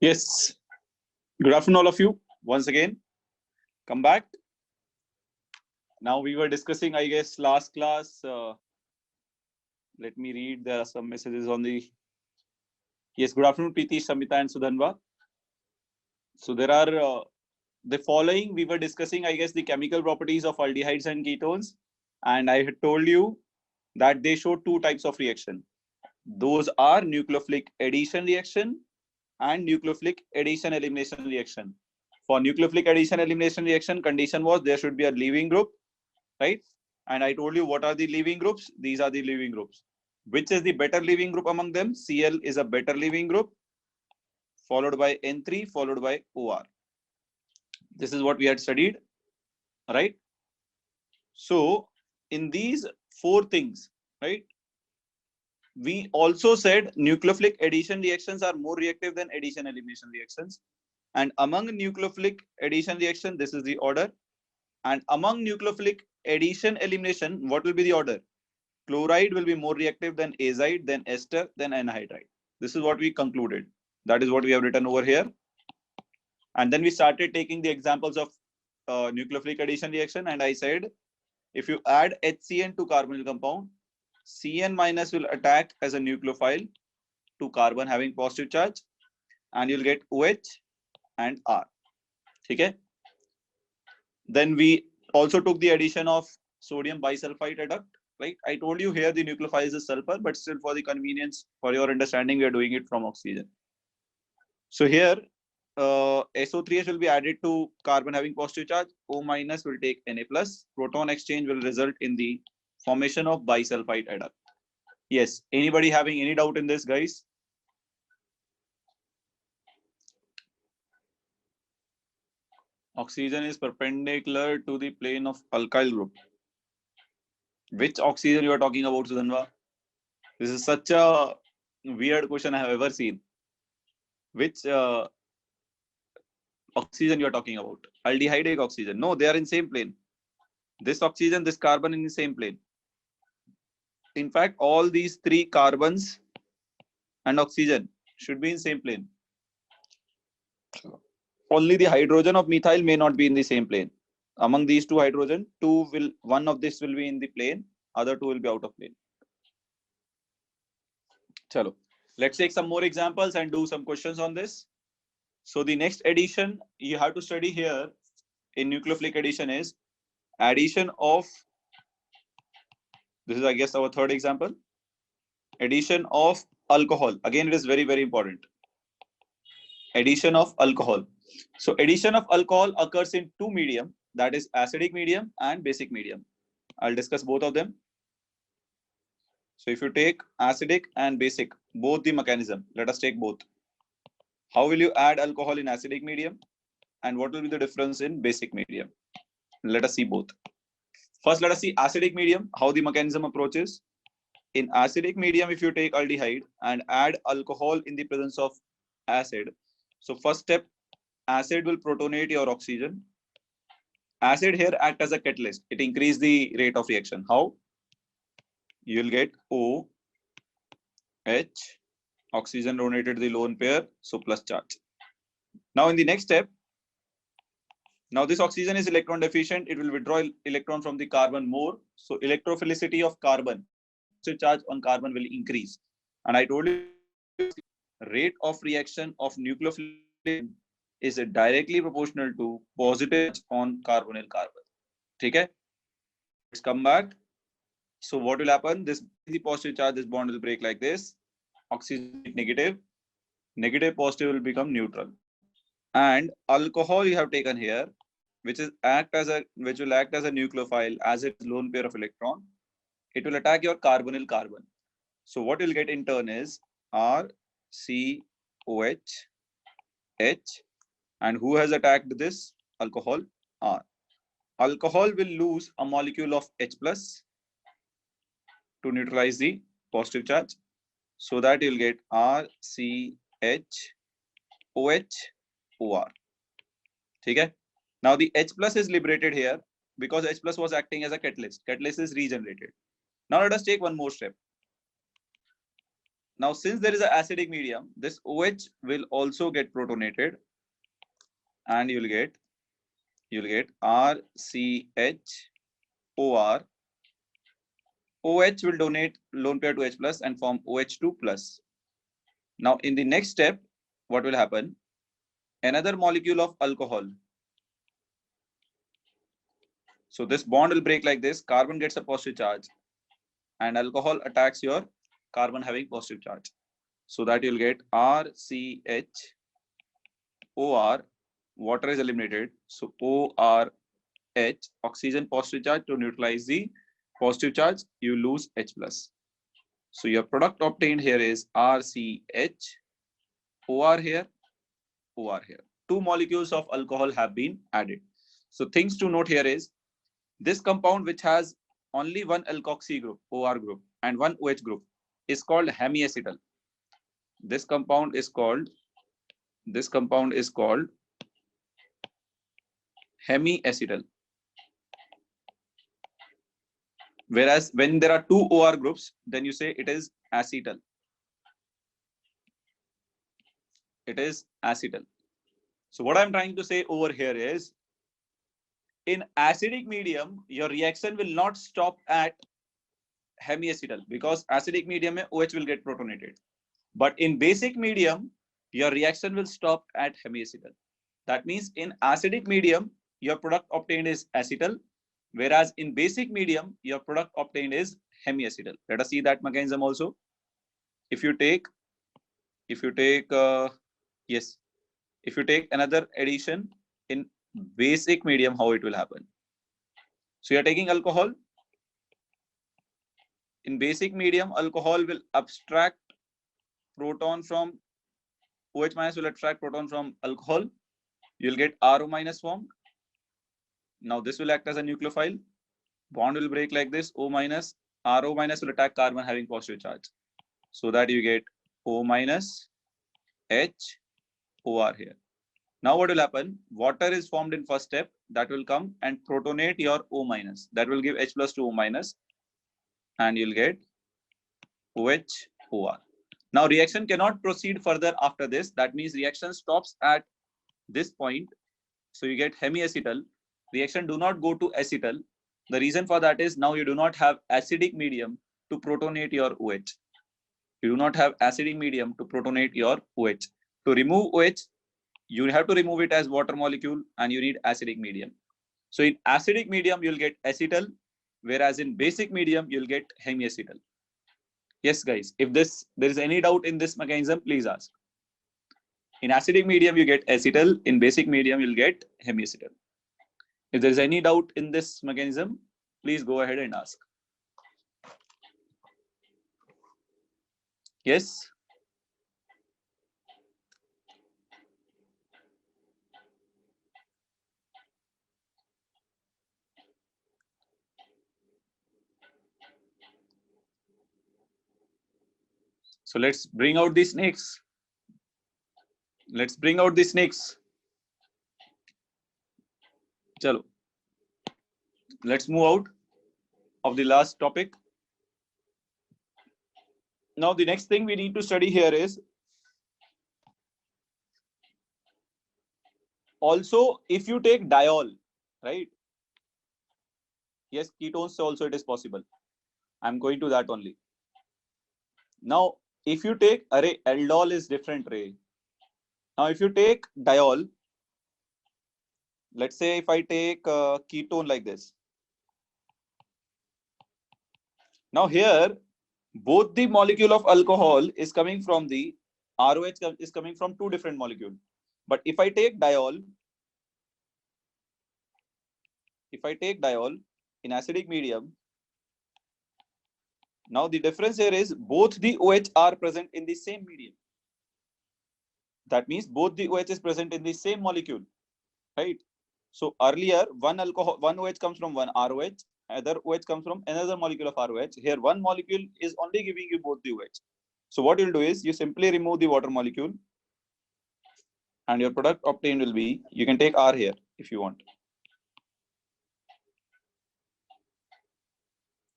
Yes. Good afternoon, all of you. Once again, come back. Now we were discussing, I guess, last class. Let me read. There are some messages on the. Yes. Good afternoon, Preeti, Shamita, and Sudhanva. So there are the following. We were discussing, I guess, the chemical properties of aldehydes and ketones, and I had told you that they show two types of reaction. Those are nucleophilic addition reaction and nucleophilic addition elimination reaction. For nucleophilic addition elimination reaction, condition was there should be a leaving group, right? And I told you what are the leaving groups. These are the leaving groups. Which is the better leaving group among them? Cl is a better leaving group, followed by N3, followed by OR. This is what we had studied, right? So in these four things, right, we also said nucleophilic addition reactions are more reactive than addition elimination reactions. And among nucleophilic addition reaction, this is the order. And among nucleophilic addition elimination, what will be the order? Chloride will be more reactive than azide, then ester, then anhydride. This is what we concluded. That is what we have written over here. And then we started taking the examples of nucleophilic addition reaction. And I said, if you add HCN to carbonyl compound, Cn minus will attack as a nucleophile to carbon having positive charge, and you'll get OH and R. Okay. Then we also took the addition of sodium bisulfite adduct. Right? I told you here the nucleophile is sulfur, but still for the convenience, for your understanding, we are doing it from oxygen. So here, SO3H will be added to carbon having positive charge. O minus will take Na plus. Proton exchange will result in the formation of bisulfite adduct. Yes. Anybody having any doubt in this, guys? Oxygen is perpendicular to the plane of alkyl group. Which oxygen you are talking about, Sudhanva? This is such a weird question I have ever seen. Which oxygen you are talking about? Aldehydic oxygen. No, they are in same plane. This oxygen, this carbon in the same plane. In fact, all these three carbons and oxygen should be in same plane. Only the hydrogen of methyl may not be in the same plane. Among these two hydrogen, one of this will be in the plane, other two will be out of plane. Chalo. Let's take some more examples and do some questions on this. So the next addition you have to study here in nucleophilic addition is addition of, this is I guess our third example, addition of alcohol. Again, it is very, very important. Addition of alcohol. So addition of alcohol occurs in two medium, that is acidic medium and basic medium. I'll discuss both of them. So if you take acidic and basic, both the mechanism, let us take both. How will you add alcohol in acidic medium? And what will be the difference in basic medium? Let us see both. First, let us see acidic medium, how the mechanism approaches. In acidic medium, if you take aldehyde and add alcohol in the presence of acid, so first step, acid will protonate your oxygen. Acid here act as a catalyst. It increase the rate of reaction. How? You will get O, H, oxygen donated the lone pair, so plus charge. Now in the next step, now this oxygen is electron deficient. It will withdraw electron from the carbon more. So electrophilicity of carbon, positive charge on carbon will increase. And I told you rate of reaction of nucleophilic is directly proportional to positive on carbonyl carbon. Okay? Let's come back. So what will happen? This the positive charge, this bond will break like this. Oxygen negative. Negative positive will become neutral. And alcohol you have taken here, which will act as a nucleophile as its lone pair of electron. It will attack your carbonyl carbon. So what you'll get in turn is RCOH H, and who has attacked this alcohol? R. Alcohol will lose a molecule of H plus to neutralize the positive charge, so that you'll get RCHOH OR. Okay. Now the H plus is liberated here because H plus was acting as a catalyst. Catalyst is regenerated. Now let us take one more step. Now, since there is an acidic medium, this OH will also get protonated, and you'll get RCHOR. OH will donate lone pair to H plus and form OH2 plus. Now, in the next step, what will happen? Another molecule of alcohol. So this bond will break like this. Carbon gets a positive charge, and alcohol attacks your carbon having positive charge. So that you'll get RCHOR. Water is eliminated. So ORH, oxygen positive charge to neutralize the positive charge, you lose H plus. So your product obtained here is RCH, OR here, OR here. Two molecules of alcohol have been added. So things to note here is this compound, which has only one alkoxy group, OR group, and one OH group, is called hemiacetal. This compound is called hemiacetal. Whereas when there are two OR groups, then you say it is acetal. It is acetal. So what I'm trying to say over here is, in acidic medium, your reaction will not stop at hemiacetal because acidic medium mein OH will get protonated. But in basic medium, your reaction will stop at hemiacetal. That means in acidic medium, your product obtained is acetal, whereas in basic medium, your product obtained is hemiacetal. Let us see that mechanism also. If you take another addition in basic medium, how it will happen? So you are taking alcohol. In basic medium, alcohol will abstract proton from OH minus will attract proton from alcohol. You'll get RO minus formed. Now this will act as a nucleophile. Bond will break like this. O minus, RO minus will attack carbon having positive charge. So that you get O minus H OR here. Now what will happen? Water is formed in first step. That will come and protonate your O minus. That will give H plus to O minus. And you'll get OH OR. Now reaction cannot proceed further after this. That means reaction stops at this point. So you get hemiacetal. Reaction do not go to acetal. The reason for that is now you do not have acidic medium to protonate your OH. You do not have acidic medium to protonate your OH. To remove OH, you have to remove it as water molecule and you need acidic medium. So in acidic medium, you'll get acetal, whereas in basic medium, you'll get hemiacetal. Yes, guys, if there is any doubt in this mechanism, please ask. In acidic medium, you get acetal. In basic medium, you'll get hemiacetal. If there is any doubt in this mechanism, please go ahead and ask. Yes? So let's bring out the snakes. Let's bring out the snakes. Chalo. Let's move out of the last topic. Now the next thing we need to study here is also if you take diol, right? Yes, ketones also it is possible. I'm going to that only. Now, if you take array, aldol is different array. Now, if you take diol, let's say if I take ketone like this. Now here, both the molecule of alcohol is coming from the ROH is coming from two different molecules. But if I take diol in acidic medium, now the difference here is both the OH are present in the same medium. That means both the OH is present in the same molecule, right? So earlier one OH comes from one ROH, other OH comes from another molecule of ROH. Here one molecule is only giving you both the OH. So what you'll do is you simply remove the water molecule and your product obtained will be, you can take R here if you want.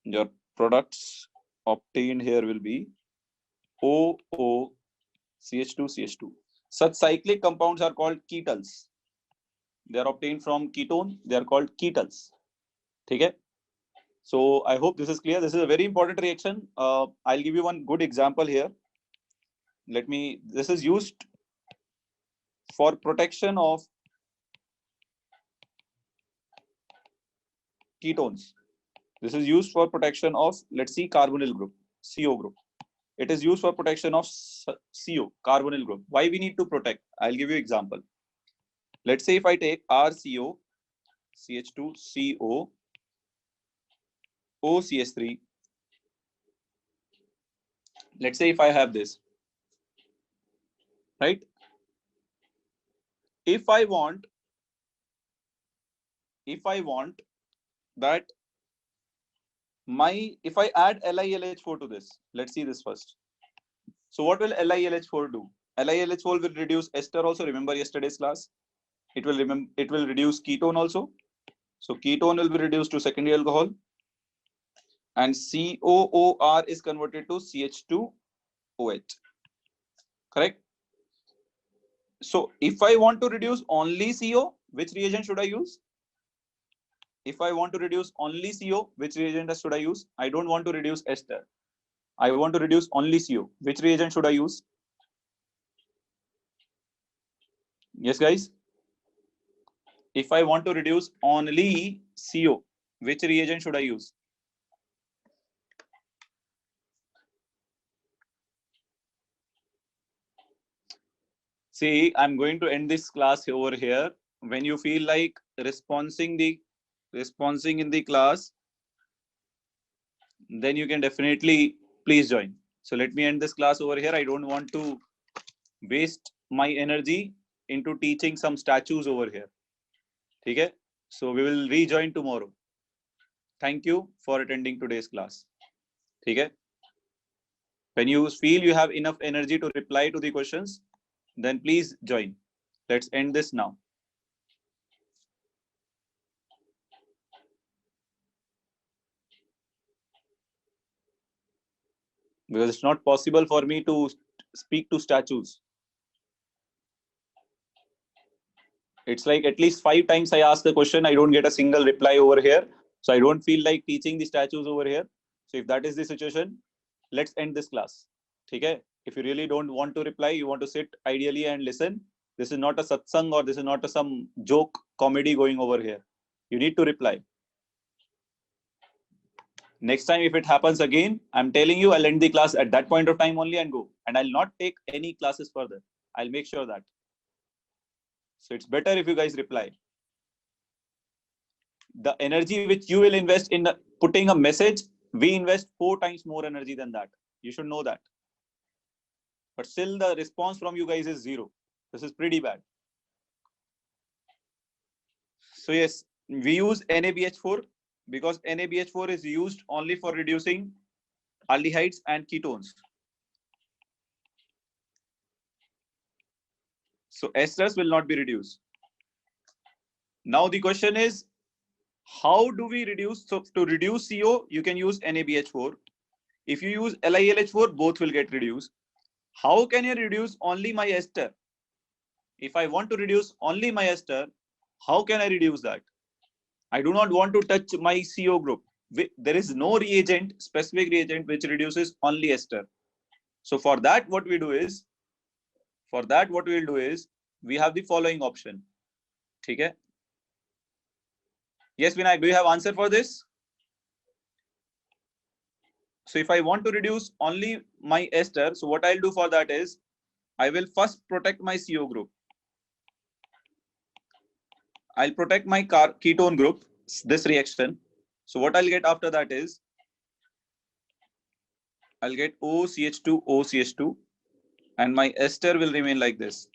Your products obtained here will be OO CH2. Such cyclic compounds are called ketones. They are obtained from ketone. They are called ketones. Okay. So I hope this is clear. This is a very important reaction. I'll give you one good example here. This is used for protection of ketones. This is used for protection of, let's see, carbonyl group, CO group. It is used for protection of CO, carbonyl group. Why we need to protect? I'll give you example. Let's say if I take RCO, CH2CO, OCH3. Let's say if I have this, right? If I want that if I add LiLH4 to this, let's see this first. So what will LiLH4 do? LiLH4 will reduce ester also. Remember yesterday's class? It will reduce ketone also. So ketone will be reduced to secondary alcohol, and COOR is converted to CH2OH. Correct? So if I want to reduce only CO, which reagent should I use? If I want to reduce only CO, which reagent should I use? I don't want to reduce ester. I want to reduce only CO. Which reagent should I use? Yes, guys. If I want to reduce only CO, which reagent should I use? See, I'm going to end this class over here. When you feel like responding in the class, then you can definitely please join. So let me end this class over here. I don't want to waste my energy into teaching some statues over here. Okay? So we will rejoin tomorrow. Thank you for attending today's class. Okay? When you feel you have enough energy to reply to the questions, then please join. Let's end this now. Because it's not possible for me to speak to statues. It's like at least 5 times I ask the question, I don't get a single reply over here. So I don't feel like teaching the statues over here. So if that is the situation, let's end this class. Okay? If you really don't want to reply, you want to sit ideally and listen. This is not a satsang or this is not some joke comedy going over here. You need to reply. Next time, if it happens again, I'm telling you, I'll end the class at that point of time only and go. And I'll not take any classes further. I'll make sure that. So it's better if you guys reply. The energy which you will invest in putting a message, we invest 4 times more energy than that. You should know that. But still the response from you guys is 0. This is pretty bad. So yes, we use NaBH4 because NaBH4 is used only for reducing aldehydes and ketones. So esters will not be reduced. Now the question is, how do we reduce? So to reduce CO, you can use NaBH4. If you use LiLH4, both will get reduced. How can you reduce only my ester? If I want to reduce only my ester, how can I reduce that? I do not want to touch my CO group. There is no reagent, specific reagent, which reduces only ester. So for that, what we will do is, we have the following option. Okay? Yes, Vinayak, do you have answer for this? So if I want to reduce only my ester, so what I'll do for that is, I will first protect my CO group. I'll protect my ketone group, this reaction. So what I'll get after that is, I'll get OCH2, OCH2, and my ester will remain like this.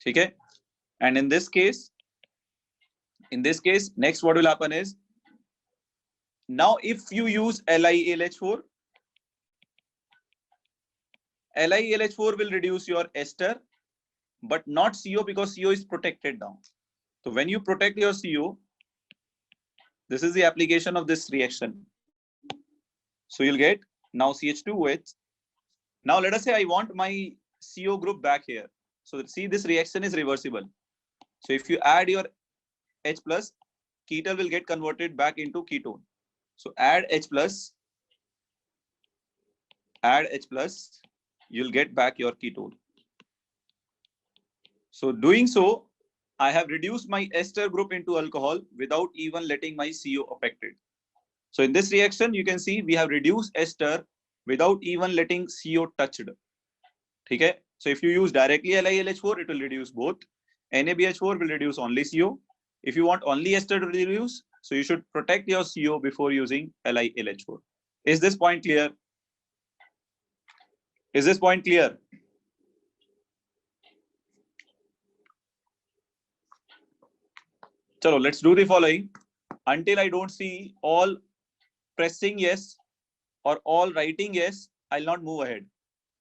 Okay? And in this case, next what will happen is, now if you use LiLH4, LiLH4 will reduce your ester, but not CO because CO is protected now. So when you protect your CO, this is the application of this reaction. So you'll get now CH2OH Now let us say I want my CO group back here. So see, this reaction is reversible. So if you add your H plus, ketal will get converted back into ketone. So add H plus, you'll get back your ketone. So doing so, I have reduced my ester group into alcohol without even letting my CO affected. So in this reaction, you can see we have reduced ester without even letting CO touched. Okay? So if you use directly LiLH4, it will reduce both. NaBH4 will reduce only CO. If you want only ester to reduce, so you should protect your CO before using LiLH4. Is this point clear? Is this point clear? Chalo, let's do the following. Until I don't see all pressing yes or all writing yes, I'll not move ahead.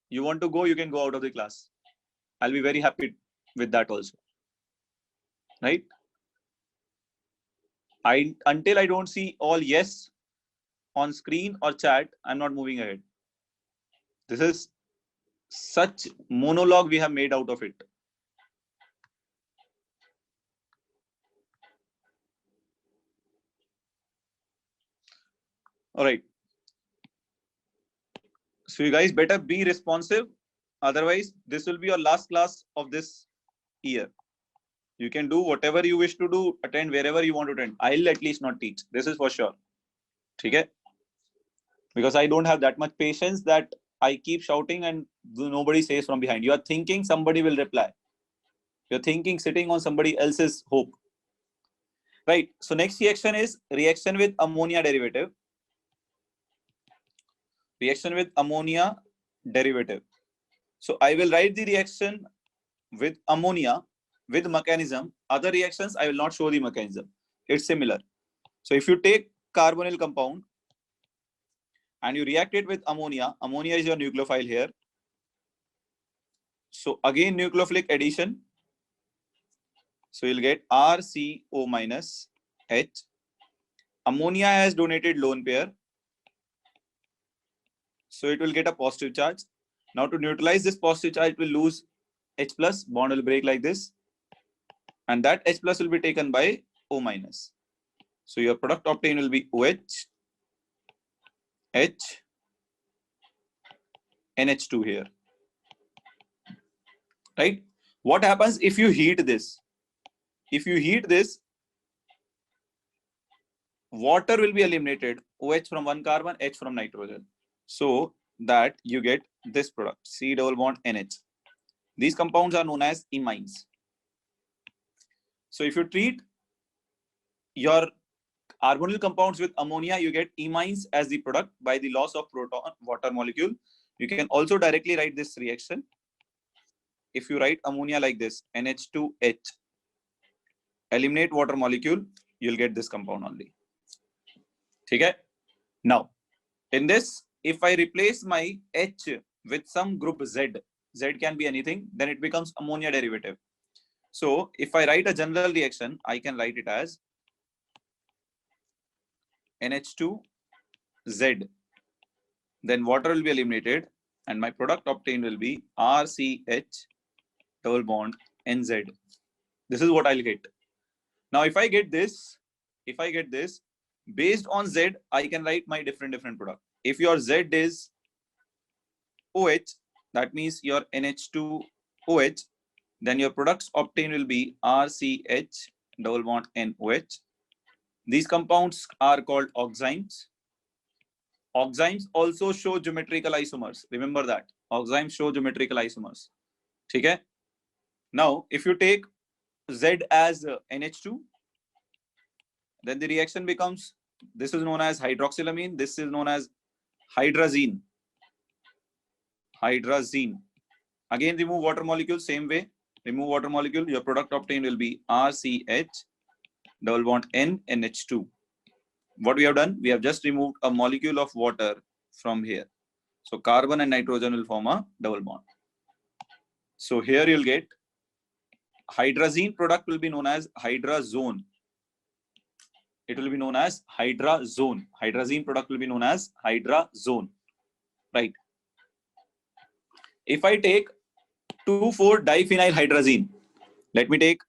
You want to go, you can go out of the class. I'll be very happy with that also. Right? Until I don't see all yes on screen or chat, I'm not moving ahead. This is such monologue we have made out of it. All right. So you guys better be responsive. Otherwise, this will be your last class of this year. You can do whatever you wish to do, attend wherever you want to attend. I'll at least not teach. This is for sure. Okay? Because I don't have that much patience that I keep shouting and nobody says from behind. You are thinking somebody will reply. You're thinking sitting on somebody else's hope. Right. So next reaction is reaction with ammonia derivative. Reaction with ammonia derivative. So I will write the reaction with ammonia with mechanism. Other reactions, I will not show the mechanism. It's similar. So if you take carbonyl compound and you react it with ammonia, ammonia is your nucleophile here. So again, nucleophilic addition. So you'll get RCO minus H. Ammonia has donated lone pair. So it will get a positive charge. Now to neutralize this positive charge, it will lose H plus, bond will break like this. And that H plus will be taken by O minus. So your product obtained will be OH, H, NH2 here. Right? What happens if you heat this? If you heat this, water will be eliminated, OH from one carbon, H from nitrogen. So that you get this product, C double bond NH. These compounds are known as imines. So if you treat your carbonyl compounds with ammonia, you get imines as the product by the loss of proton water molecule. You can also directly write this reaction. If you write ammonia like this, NH2H, eliminate water molecule, you'll get this compound only. Okay? Now, in this, if I replace my H with some group Z, Z can be anything, then it becomes ammonia derivative. So if I write a general reaction, I can write it as NH2Z. Then water will be eliminated and my product obtained will be RCH double bond NZ. This is what I'll get. Now, if I get this, based on Z, I can write my different product. If your Z is OH, that means your NH2OH, then your products obtained will be RCH double bond NOH. These compounds are called oximes. Oximes also show geometrical isomers. Remember that. Oximes show geometrical isomers. Okay? Now, if you take Z as NH2, then the reaction becomes, this is known as hydroxylamine, this is known as hydrazine. Hydrazine. Again, remove water molecule, same way. Remove water molecule, your product obtained will be RCH double bond N NH2. What we have done, we have just removed a molecule of water from here. So carbon and nitrogen will form a double bond. So here you'll get hydrazine product will be known as hydrazone. It will be known as hydrazone. Hydrazine product will be known as hydrazone. Right. If I take 2,4-diphenylhydrazine, let me take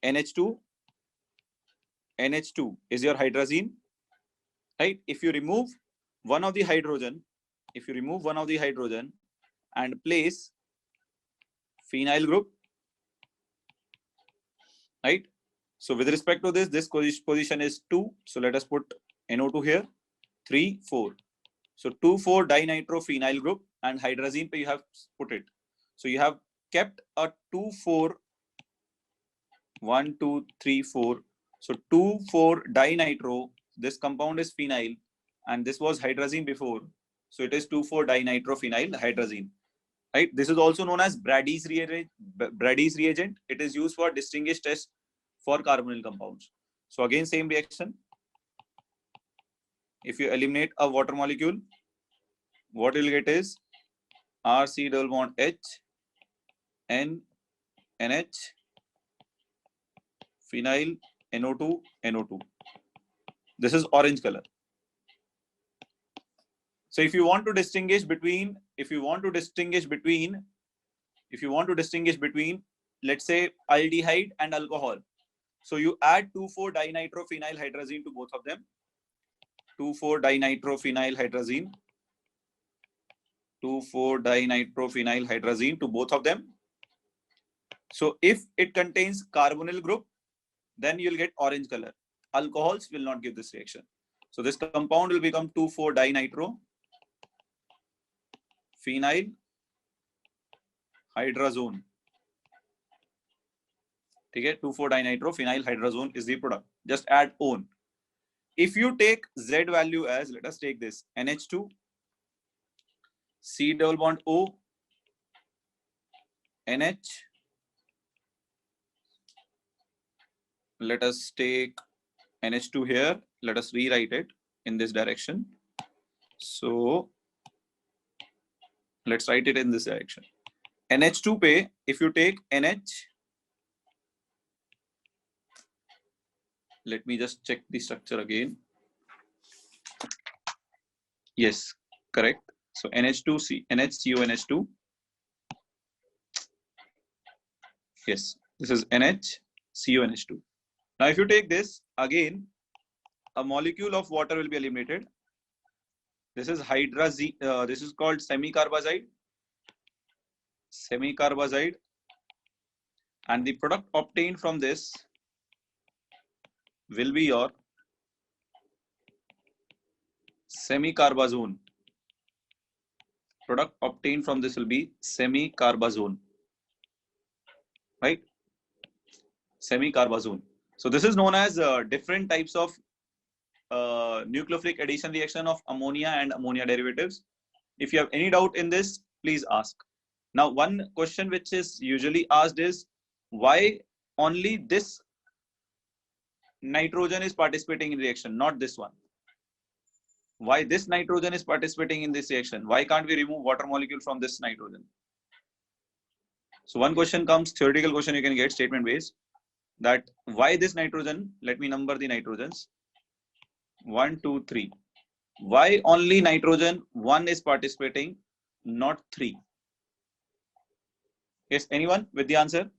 NH2. NH2 is your hydrazine, right? If you remove one of the hydrogen, and place phenyl group, right? So with respect to this position is 2. So let us put NO2 here. 3, 4. So 2,4-dinitrophenyl group, and hydrazine you have put it. So you have kept a 2,4, 1, 2, 3, 4. So 2,4-dinitro. This compound is phenyl, and this was hydrazine before. So it is 2,4-dinitrophenylhydrazine. Right? This is also known as Brady's reagent. It is used for distinguished test for carbonyl compounds. So again, same reaction. If you eliminate a water molecule, what you'll get is RC double bond H, N, NH, phenyl, NO2, NO2. This is orange color. So if you want to distinguish between, let's say aldehyde and alcohol, so you add 2,4-dinitrophenylhydrazine to both of them. 2,4-dinitrophenylhydrazine. 2,4-dinitrophenylhydrazine to both of them. So if it contains carbonyl group, then you'll get orange color. Alcohols will not give this reaction. So this compound will become 2,4-dinitrophenylhydrazone. Okay, 2,4-dinitrophenylhydrazone is the product. Just add on. If you take Z value as, let us take this, NH2, C double bond O, NH. Let us take NH2 here. Let us rewrite it in this direction. So let's write it in this direction. NH2 pe, if you take NH, let me just check the structure again. Yes, correct. So NH2C, NHCONH2. Yes, this is NHCONH2. Now, if you take this again, a molecule of water will be eliminated. This is hydrazine. This is called semicarbazide. Semicarbazide, and the product obtained from this will be your semicarbazone. Product obtained from this will be semicarbazone, right? Semicarbazone. So this is known as different types of nucleophilic addition reaction of ammonia and ammonia derivatives. If you have any doubt in this, please ask. Now, one question which is usually asked is, why only this nitrogen is participating in reaction, not this one? Why this nitrogen is participating in this reaction? Why can't we remove water molecule from this nitrogen? So one question comes, theoretical question you can get, statement based, that why this nitrogen? Let me number the nitrogens. 1, 2, 3. Why only nitrogen 1 is participating, not 3? Yes, anyone with the answer?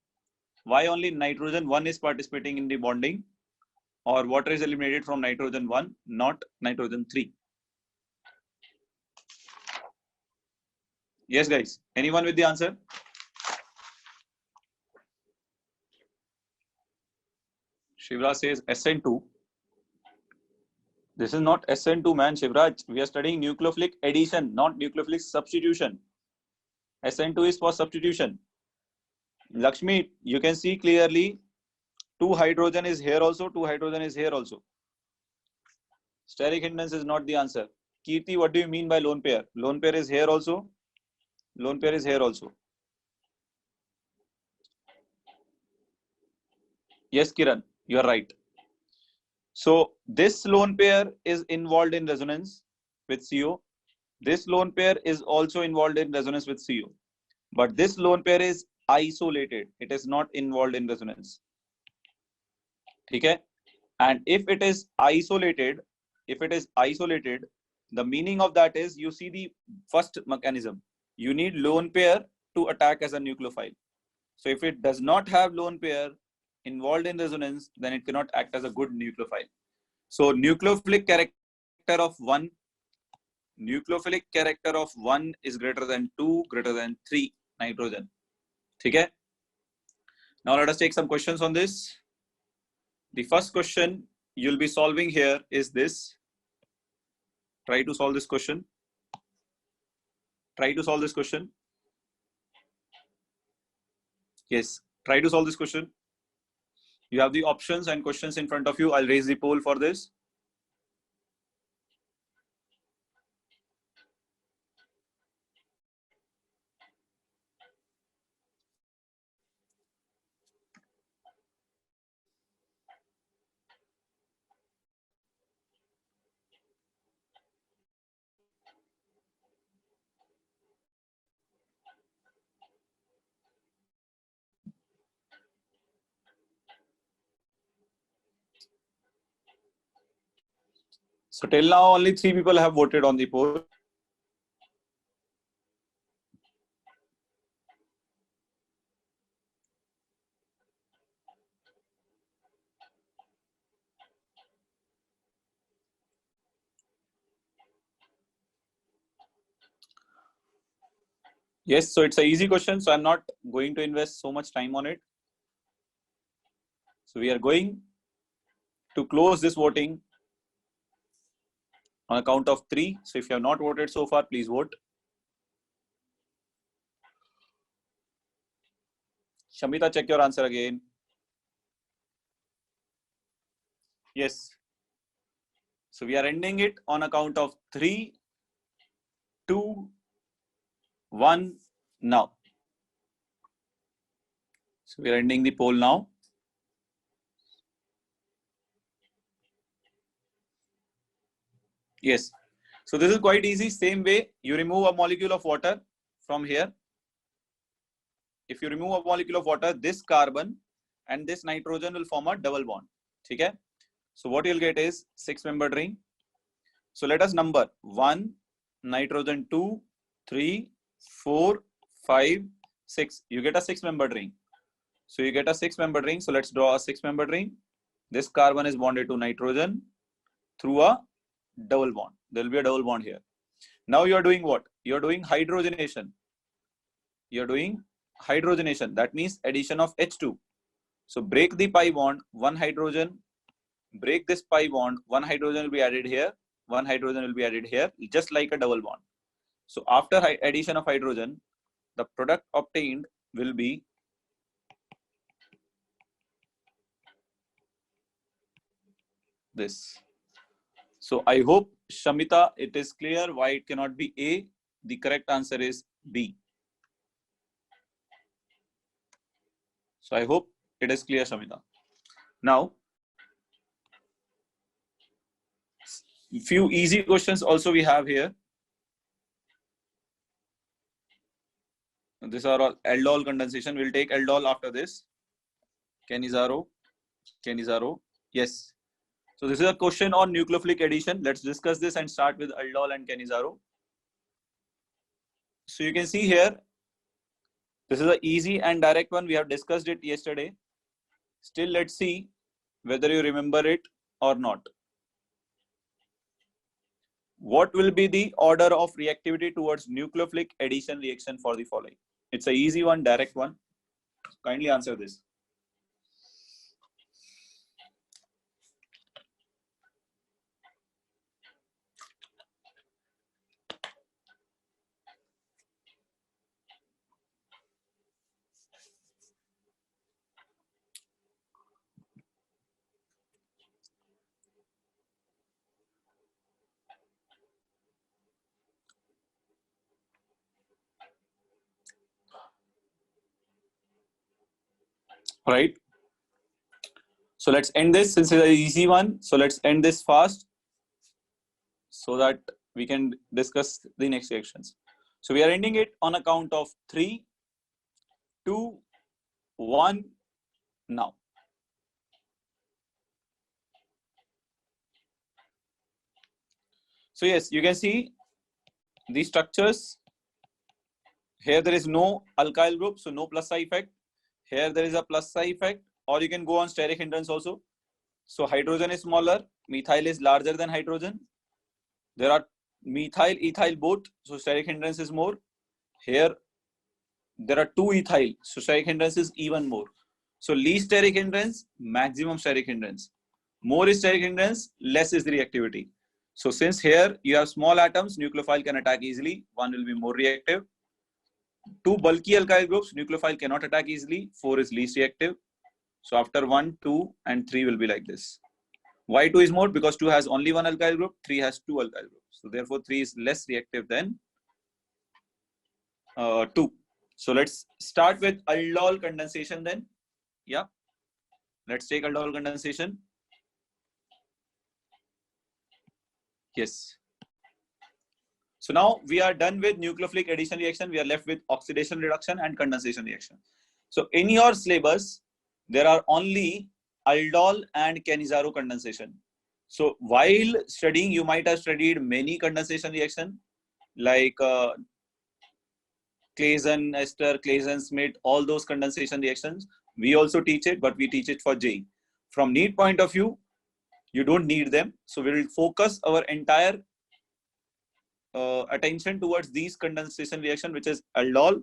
Why only nitrogen 1 is participating in the bonding, or water is eliminated from nitrogen 1, not nitrogen 3? Yes, guys. Anyone with the answer? Shivraj says SN2. This is not SN2, man, Shivraj. We are studying nucleophilic addition, not nucleophilic substitution. SN2 is for substitution. Lakshmi, you can see clearly 2 hydrogen is here also, 2 hydrogen is here also. Steric hindrance is not the answer. Kirti, what do you mean by lone pair? Lone pair is here also. Lone pair is here also. Yes, Kiran, you are right. So this lone pair is involved in resonance with CO. This lone pair is also involved in resonance with CO. But this lone pair is isolated. It is not involved in resonance. Okay? And if it is isolated, the meaning of that is, you see the first mechanism. you need lone pair to attack as a nucleophile. So if it does not have lone pair involved in resonance, then it cannot act as a good nucleophile. So nucleophilic character of 1, nucleophilic character of 1 is greater than 2, greater than 3 nitrogen. Okay. Now let us take some questions on this. The first question you'll be solving here is this. Try to solve this question. Try to solve this question. Yes, try to solve this question. You have the options and questions in front of you. I'll raise the poll for this. So till now, only 3 people have voted on the poll. Yes, so it's an easy question. So I'm not going to invest so much time on it. So we are going to close this voting on a count of 3. So if you have not voted so far, please vote. Shamita, check your answer again. Yes. So we are ending it on a count of 3, 2, 1 now. So we are ending the poll now. Yes. So this is quite easy. Same way, you remove a molecule of water from here. If you remove a molecule of water, this carbon and this nitrogen will form a double bond. Okay? So what you'll get is 6-membered ring. So let us number 1, nitrogen 2, 3, 4, 5, 6. You get a 6-membered ring. So you get a 6-membered ring. So let's draw a 6-membered ring. This carbon is bonded to nitrogen through a double bond. There will be a double bond here. Now you are doing what? You are doing hydrogenation. You are doing hydrogenation. That means addition of H2. So break the pi bond, 1 hydrogen, break this pi bond, 1 hydrogen will be added here, 1 hydrogen will be added here, just like a double bond. So after addition of hydrogen, the product obtained will be this. So I hope, Shamita, it is clear why it cannot be A. The correct answer is B. So I hope it is clear, Shamita. Now, few easy questions also we have here. These are all aldol condensation. We'll take aldol after this. Cannizzaro. Yes. So this is a question on nucleophilic addition. Let's discuss this and start with aldol and Cannizzaro. So you can see here, this is an easy and direct one. We have discussed it yesterday. Still, let's see whether you remember it or not. What will be the order of reactivity towards nucleophilic addition reaction for the following? It's an easy one, direct one. Kindly answer this. Right. So let's end this since it's an easy one. So let's end this fast so that we can discuss the next reactions. So we are ending it on a count of 3, 2, 1 now. So yes, you can see these structures Here there is no alkyl group, so no plus psi effect. Here there is a plus psi effect, or you can go on steric hindrance also. So hydrogen is smaller, methyl is larger than hydrogen. There are methyl, ethyl both, so steric hindrance is more. Here there are two ethyl, so steric hindrance is even more. So least steric hindrance, maximum steric hindrance. More is steric hindrance, less is the reactivity. So since here you have small atoms, nucleophile can attack easily. One will be more reactive. Two bulky alkyl groups, nucleophile cannot attack easily. 4 is least reactive. So after 1, 2, and 3 will be like this. Why 2 is more? Because 2 has only one alkyl group, 3 has two alkyl groups. So therefore 3 is less reactive than 2. So let's start with aldol condensation then. Yeah. Let's take aldol condensation. Yes. So now we are done with nucleophilic addition reaction. We are left with oxidation reduction and condensation reaction. So in your syllabus, there are only aldol and Cannizzaro condensation. So while studying, you might have studied many condensation reaction like Claisen ester, Claisen Schmidt, all those condensation reactions. We also teach it, but we teach it for JEE. From NEET point of view, you don't need them. So we will focus our entire attention towards these condensation reaction, which is aldol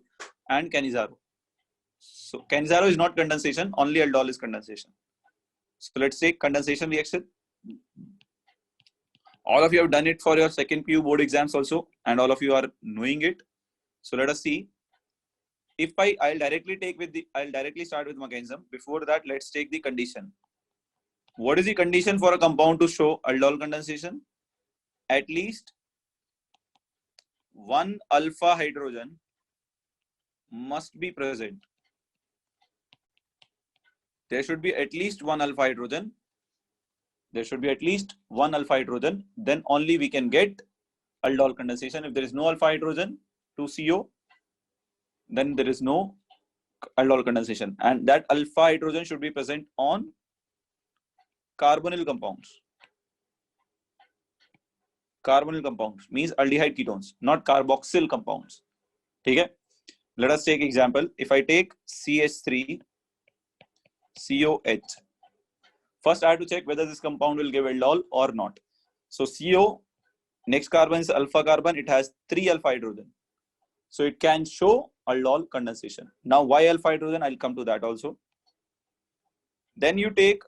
and Cannizzaro. So Cannizzaro is not condensation, only aldol is condensation. So let's take condensation reaction. All of you have done it for your second PU board exams also, and all of you are knowing it. So let us see. If I'll directly start with mechanism. Before that, let's take the condition. What is the condition for a compound to show aldol condensation? At least one alpha hydrogen must be present. There should be at least one alpha hydrogen. There should be at least one alpha hydrogen. Then only we can get aldol condensation. If there is no alpha hydrogen, 2CO, then there is no aldol condensation. And that alpha hydrogen should be present on carbonyl compounds. Carbonyl compounds means aldehyde ketones, not carboxyl compounds. Okay? Let us take example. If I take CH3, COH. First, I have to check whether this compound will give aldol or not. So CO, next carbon is alpha carbon. It has 3 alpha hydrogen. So it can show aldol condensation. Now, why alpha hydrogen? I'll come to that also. Then you take,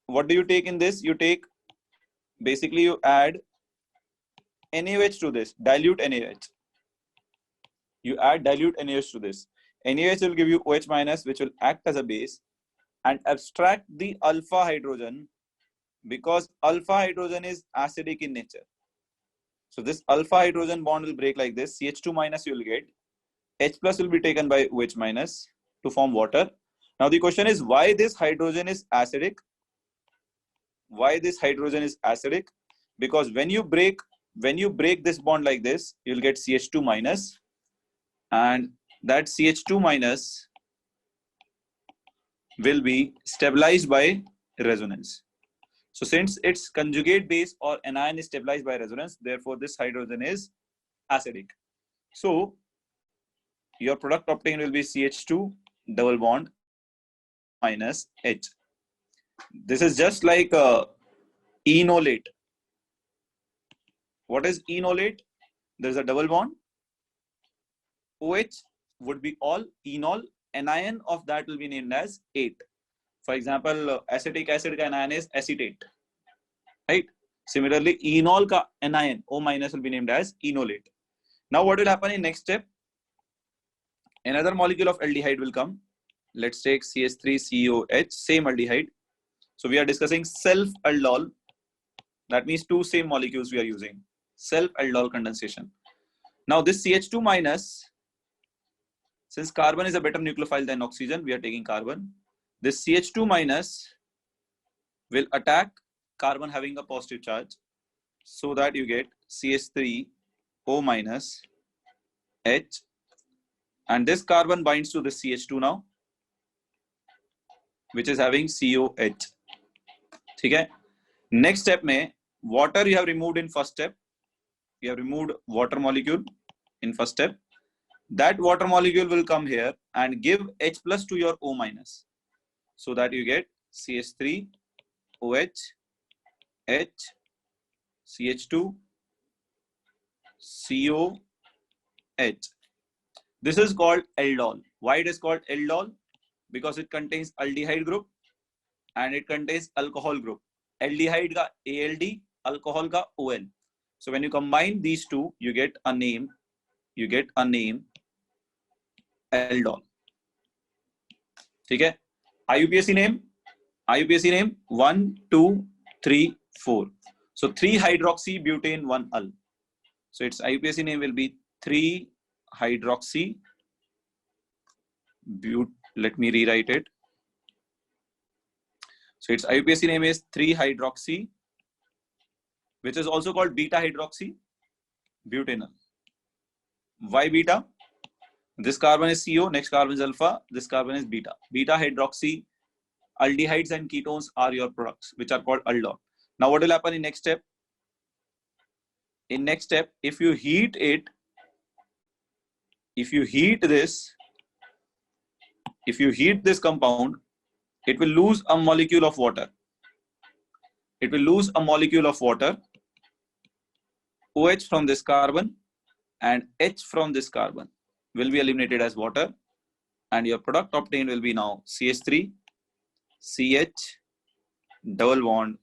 what do you take in this? You take, basically you add NaOH to this, dilute NaOH. You add dilute NaOH to this. NaOH will give you OH minus, which will act as a base and abstract the alpha hydrogen, because alpha hydrogen is acidic in nature. So this alpha hydrogen bond will break like this. CH2 minus you will get. H plus will be taken by OH minus to form water. Now the question is, why this hydrogen is acidic? Why this hydrogen is acidic? Because when you break this bond like this, you'll get CH2 minus, and that CH2 minus will be stabilized by resonance. So since its conjugate base or anion is stabilized by resonance, therefore this hydrogen is acidic. So your product obtained will be CH2 double bond minus H. This is just like enolate. What is enolate? There is a double bond. OH would be all enol. Anion of that will be named as ate. For example, acetic acid ka anion is acetate. Right? Similarly, enol ka anion, O minus, will be named as enolate. Now what will happen in next step? Another molecule of aldehyde will come. Let's take CH3COH, same aldehyde. So we are discussing self-aldol. That means two same molecules we are using. Self-aldol condensation. Now this CH2 minus, since carbon is a better nucleophile than oxygen, we are taking carbon. This CH2 minus will attack carbon having a positive charge, so that you get CH3O minus H, and this carbon binds to the CH2 now, which is having COH. Okay? Next step में water you have removed in first step. You have removed water molecule in first step. that water molecule will come here and give H plus to your O minus, so that you get CH3, OH, H, CH2, CO, H. This is called aldol. Why it is called aldol? Because it contains aldehyde group and it contains alcohol group. Aldehyde ka ALD, alcohol ka OL. So when you combine these two, you get a name. You get a name aldol. ठीक है? IUPAC name. IUPAC name 1, 2, 3, 4. So 3 hydroxy butane 1 al. So its IUPAC name will be 3 hydroxy let me rewrite it. So its IUPAC name is 3 hydroxy, which is also called beta hydroxy butanol. Why beta? This carbon is CO, next carbon is alpha, this carbon is beta. Beta hydroxy aldehydes and ketones are your products, which are called aldol. Now what will happen in next step? In next step, if you heat it, if you heat this compound, it will lose a molecule of water. It will lose a molecule of water, OH from this carbon and H from this carbon will be eliminated as water, and your product obtained will be now CH3, CH, double bond,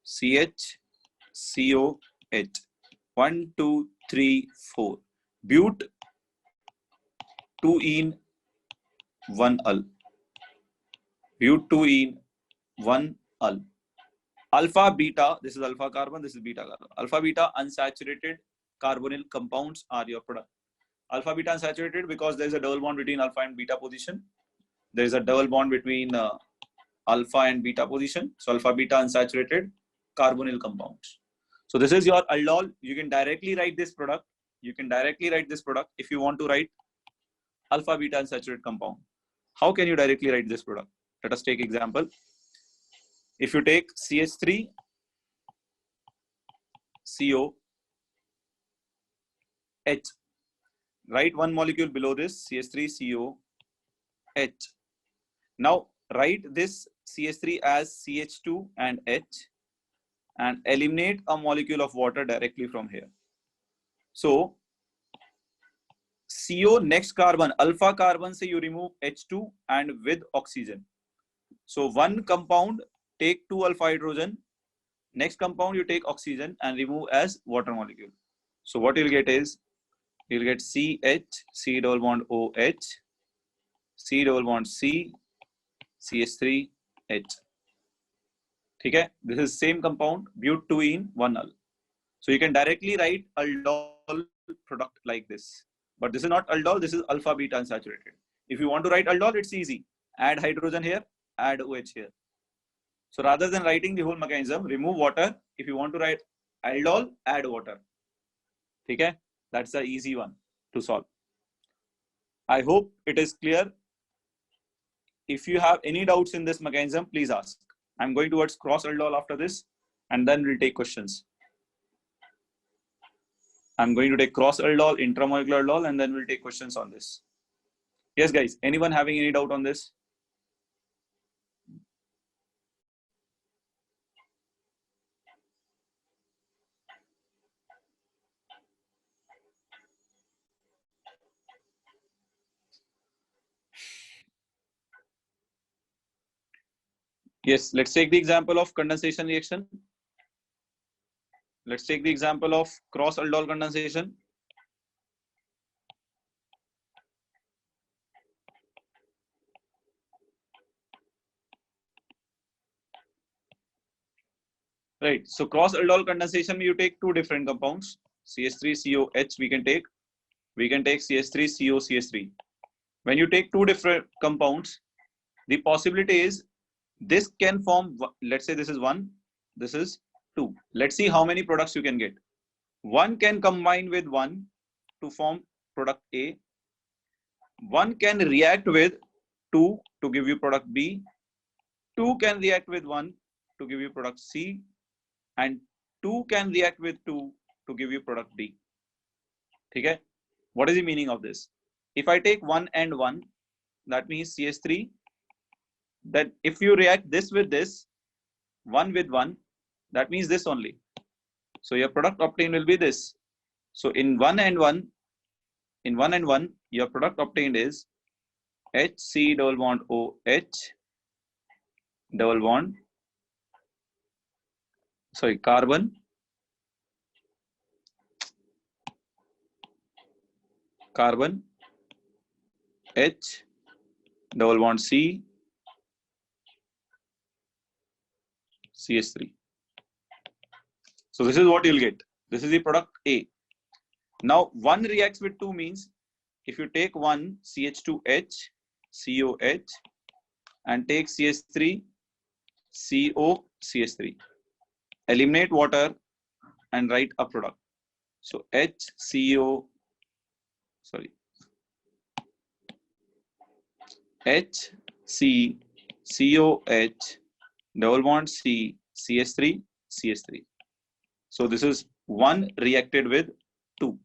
CH, CO, H. 1, 2, 3, 4. But 2 in 1 al. But 2 in 1 al. Alpha beta, this is alpha carbon, this is beta carbon. Alpha beta unsaturated carbonyl compounds are your product. Alpha beta unsaturated because there is a double bond between alpha and beta position. There is a double bond between alpha and beta position. So alpha beta unsaturated carbonyl compounds. So this is your aldol. You can directly write this product. You can directly write this product if you want to write alpha beta unsaturated compound. How can you directly write this product? Let us take example. If you take CH3, CO, H, write one molecule below this, CH3, CO, H. Now write this CH3 as CH2 and H and eliminate a molecule of water directly from here. So CO next carbon, alpha carbon say you remove H2 and with oxygen. So one compound take 2 alpha hydrogen, next compound you take oxygen and remove as water molecule. So what you'll get is, you'll get CH, C double bond OH, C double bond C, CH3, H. Okay, this is same compound, but 2 in 1 al. So you can directly write aldol product like this. But this is not aldol, this is alpha beta unsaturated. If you want to write aldol, it's easy. Add hydrogen here, add OH here. So rather than writing the whole mechanism, remove water. If you want to write aldol, add water. Okay, that's the easy one to solve. I hope it is clear. If you have any doubts in this mechanism, please ask. I'm going towards cross aldol after this, and then we'll take questions. I'm going to take cross aldol, intramolecular aldol, and then we'll take questions on this. Yes, guys, anyone having any doubt on this? Yes, let's take the example of condensation reaction. Let's take the example of cross aldol condensation. Right. So cross aldol condensation, you take two different compounds, CH3COH. We can take CH3CO, When you take two different compounds, the possibility is this can form. Let's say this is 1, this is 2. Let's see how many products you can get. 1 can combine with 1 to form product A. 1 can react with 2 to give you product B. 2 can react with 1 to give you product C. And 2 can react with 2 to give you product D. Okay? What is the meaning of this? If I take 1 and 1, that means CH3. That if you react this with this, 1 with 1, that means this only. So your product obtained will be this. So in 1 and 1, your product obtained is HC double bond OH double bond, sorry, carbon, H double bond C, CH3. So this is what you'll get. This is the product A. Now 1 reacts with 2 means if you take 1 CH2H, COH, and take CH3, CO, CH3. Eliminate water and write a product. So HCO, sorry, HCCOH double bond C, CH3, CH3. So this is 1 reacted with 2.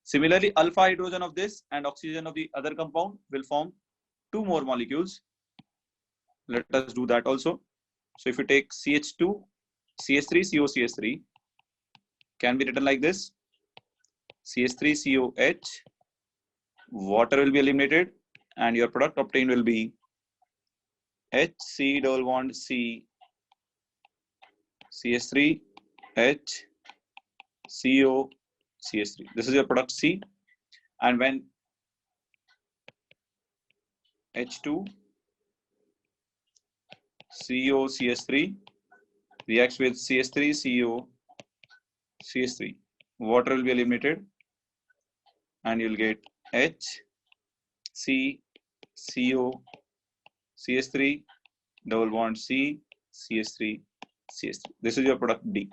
Similarly, alpha hydrogen of this and oxygen of the other compound will form 2 more molecules. Let us do that also. So if you take CH2, CH3, CO, CH3, can be written like this. CH3, COH, water will be eliminated and your product obtained will be HC double bond C, CH3, H, CO, CH3. This is your product C. And when H2, CO, CH3 reacts with CH3, CO, CH3, water will be eliminated and you'll get H, C, CO, CH3, double bond C, CH3, CH3. This is your product D.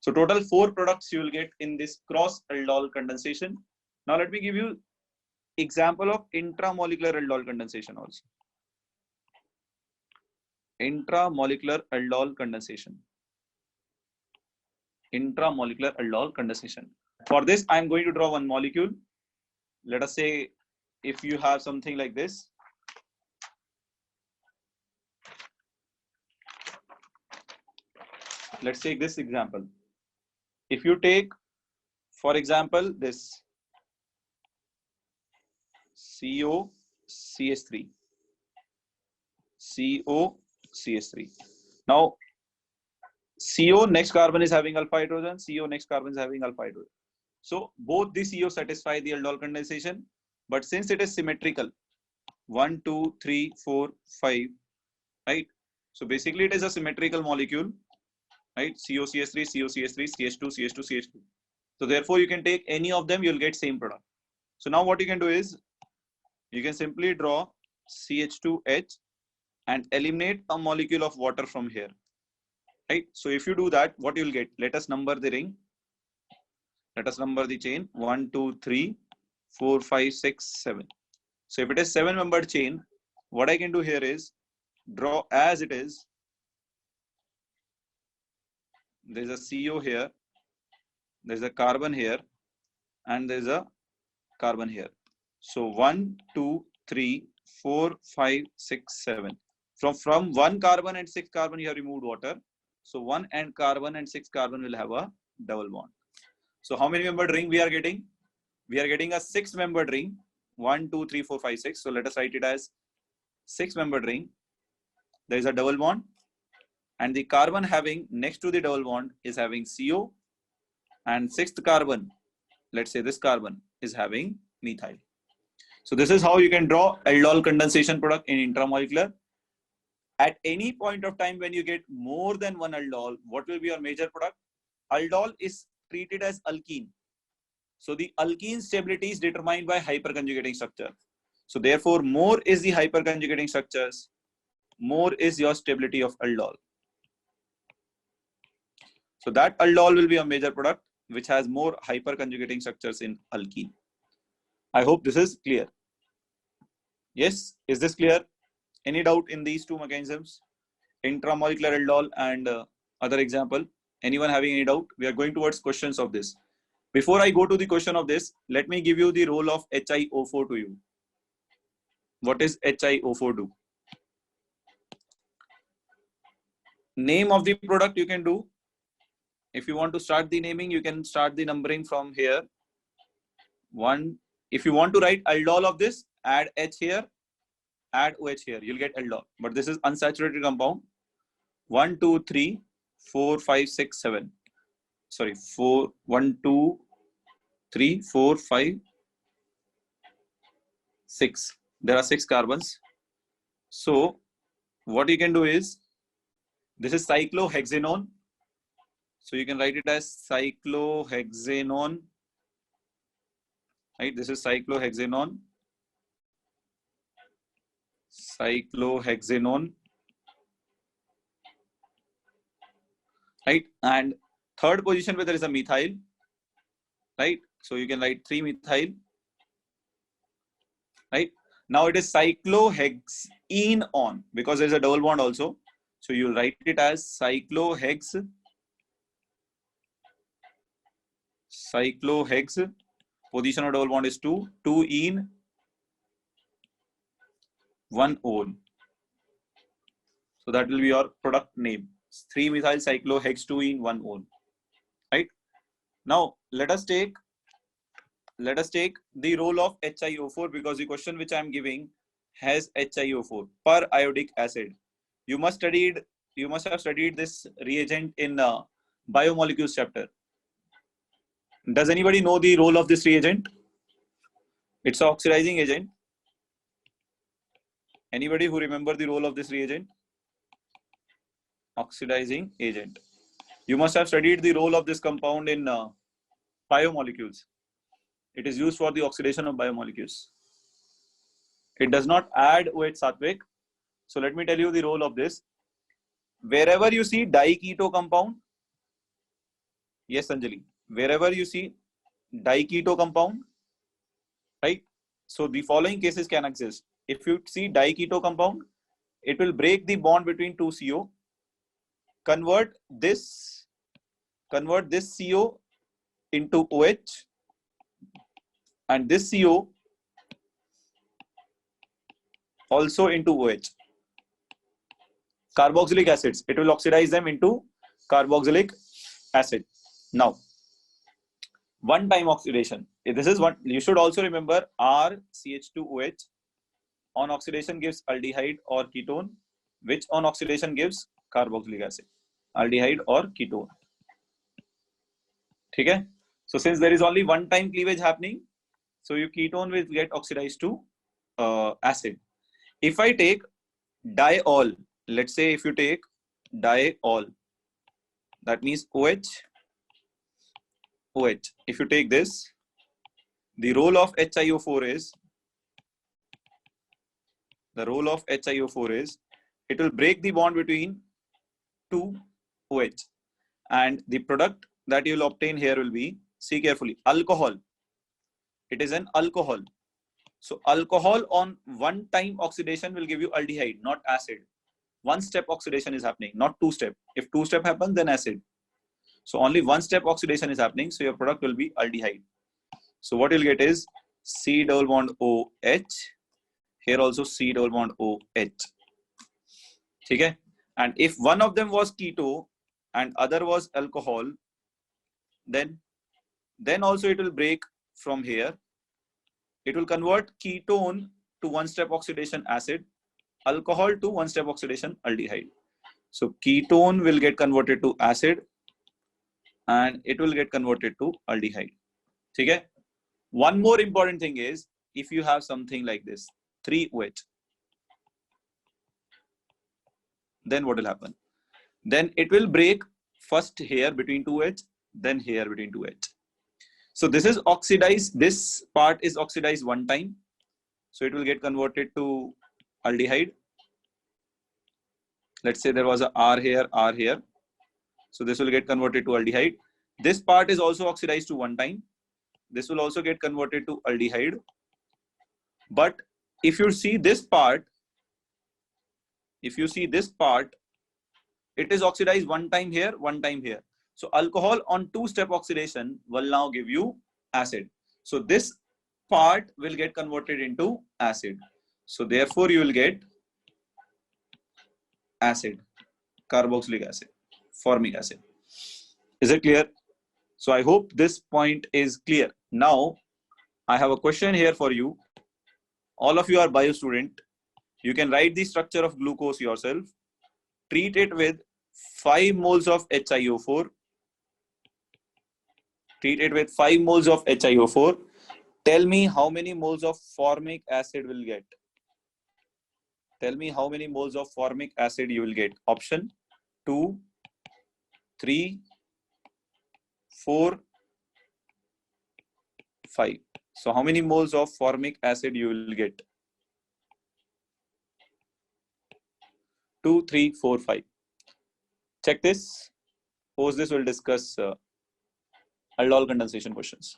So total 4 products you will get in this cross aldol condensation. Now let me give you example of intramolecular aldol condensation also. Intramolecular aldol condensation. Intramolecular aldol condensation. For this, I am going to draw one molecule. Let us say if you have something like this. Let's take this example. If you take, for example, this CO, CH3. CO, CH3. Now, CO next carbon is having alpha hydrogen, CO next carbon is having alpha hydrogen. So both the CO satisfy the aldol condensation, but since it is symmetrical, 1, 2, 3, 4, 5, right? So basically it is a symmetrical molecule, right? CO, CH3, CO, CH3, CH2, CH2, CH2. So therefore you can take any of them, you'll get same product. So now what you can do is, you can simply draw CH2H and eliminate a molecule of water from here, right? So if you do that, what you'll get? Let us number the ring. Let us number the chain. 1, 2, 3, 4, 5, 6, 7. So if it is 7-membered chain, what I can do here is draw as it is. There's a CO here, there's a carbon here, and there's a carbon here. So 1, 2, 3, 4, 5, 6, 7. From 1 carbon and 6 carbon, you have removed water. So 1 and carbon and 6 carbon will have a double bond. So how many membered ring we are getting? We are getting a 6-membered ring. 1, 2, 3, 4, 5, 6. So let us write it as 6-membered ring. There is a double bond. And the carbon having next to the double bond is having CO. And 6th carbon, let's say this carbon, is having methyl. So this is how you can draw aldol condensation product in intramolecular. At any point of time when you get more than one aldol, what will be your major product? Aldol is treated as alkene. So the alkene stability is determined by hyperconjugating structure. So therefore, more is the hyperconjugating structures, more is your stability of aldol. So that aldol will be a major product which has more hyperconjugating structures in alkene. I hope this is clear. Yes, is this clear? Any doubt in these two mechanisms? Intramolecular aldol and other example? Anyone having any doubt? We are going towards questions of this. Before I go to the question of this, let me give you the role of HiO4 to you. What is HiO4 do? Name of the product you can do. If you want to start the naming, you can start the numbering from here. One, if you want to write aldol of this, add H here, add OH here, you'll get aldol. But this is unsaturated compound. 1, 2, 3, 4, 5, 6, 7. Sorry, 4, 1, 2, 3, 4, 5, 6. There are 6 carbons. So what you can do is, this is cyclohexanone. So you can write it as cyclohexanone. Right? This is cyclohexanone. Cyclohexanone. Right? And third position where there is a methyl. Right? So you can write 3-methyl. Right? Now it is cyclohexene because there is a double bond also. So you'll write it as cyclohex. Position of double bond is 2. 2-ene, 1-ol. So that will be your product name. 3-methyl cyclohex 2-ene 1-ol. Right? Now let us take the role of HiO4 because the question which I am giving has HiO4 per iodic acid. You must have studied this reagent in biomolecules chapter. Does anybody know the role of this reagent? It's an oxidizing agent. Anybody who remember the role of this reagent? Oxidizing agent. You must have studied the role of this compound in biomolecules. It is used for the oxidation of biomolecules. It does not add OH Satvik. So let me tell you the role of this. Wherever you see diketo compound, yes, Anjali, wherever you see diketo compound, right? So the following cases can exist. If you see diketo compound, it will break the bond between two CO, convert this CO into OH, and this CO also into OH. Carboxylic acids, it will oxidize them into carboxylic acid. Now, one-time oxidation. This is one you should also remember. RCH2OH on oxidation gives aldehyde or ketone, which on oxidation gives carboxylic acid, aldehyde or ketone. Okay? So since there is only one-time cleavage happening, so your ketone will get oxidized to acid. If I take diol, let's say if you take diol, that means OH. If you take this, the role of HiO4 is, it will break the bond between two OH, and the product that you will obtain here will be, see carefully, alcohol. It is an alcohol. So alcohol on one-time oxidation will give you aldehyde, not acid. One-step oxidation is happening, not two-step. If two-step happens, then acid. So only one-step oxidation is happening. So your product will be aldehyde. So what you'll get is C double bond OH. Here also C double bond OH. Okay? And if one of them was keto and other was alcohol, then also it will break from here. It will convert ketone to one-step oxidation acid, alcohol to one-step oxidation aldehyde. So ketone will get converted to acid and it will get converted to aldehyde. Okay? One more important thing is, if you have something like this, 3OH, then what will happen? Then it will break first here between 2H, then here between 2H. So this is oxidized, this part is oxidized one time. So it will get converted to aldehyde. Let's say there was a R here. So this will get converted to aldehyde. This part is also oxidized to one time. This will also get converted to aldehyde. But if you see this part, it is oxidized one time here, one time here. So alcohol on two-step oxidation will now give you acid. So this part will get converted into acid. So therefore you will get acid, carboxylic acid, formic acid. Is it clear? So I hope this point is clear. Now I have a question here for you. All of you are bio student. You can write the structure of glucose yourself. Treat it with 5 moles of HiO4. Treat it with 5 moles of HiO4. Tell me how many moles of formic acid will get. Tell me how many moles of formic acid you will get. Option 2, 3, 4, 5. So how many moles of formic acid you will get? 2, 3, 4, 5. Check this. Post this, we'll discuss aldol condensation questions.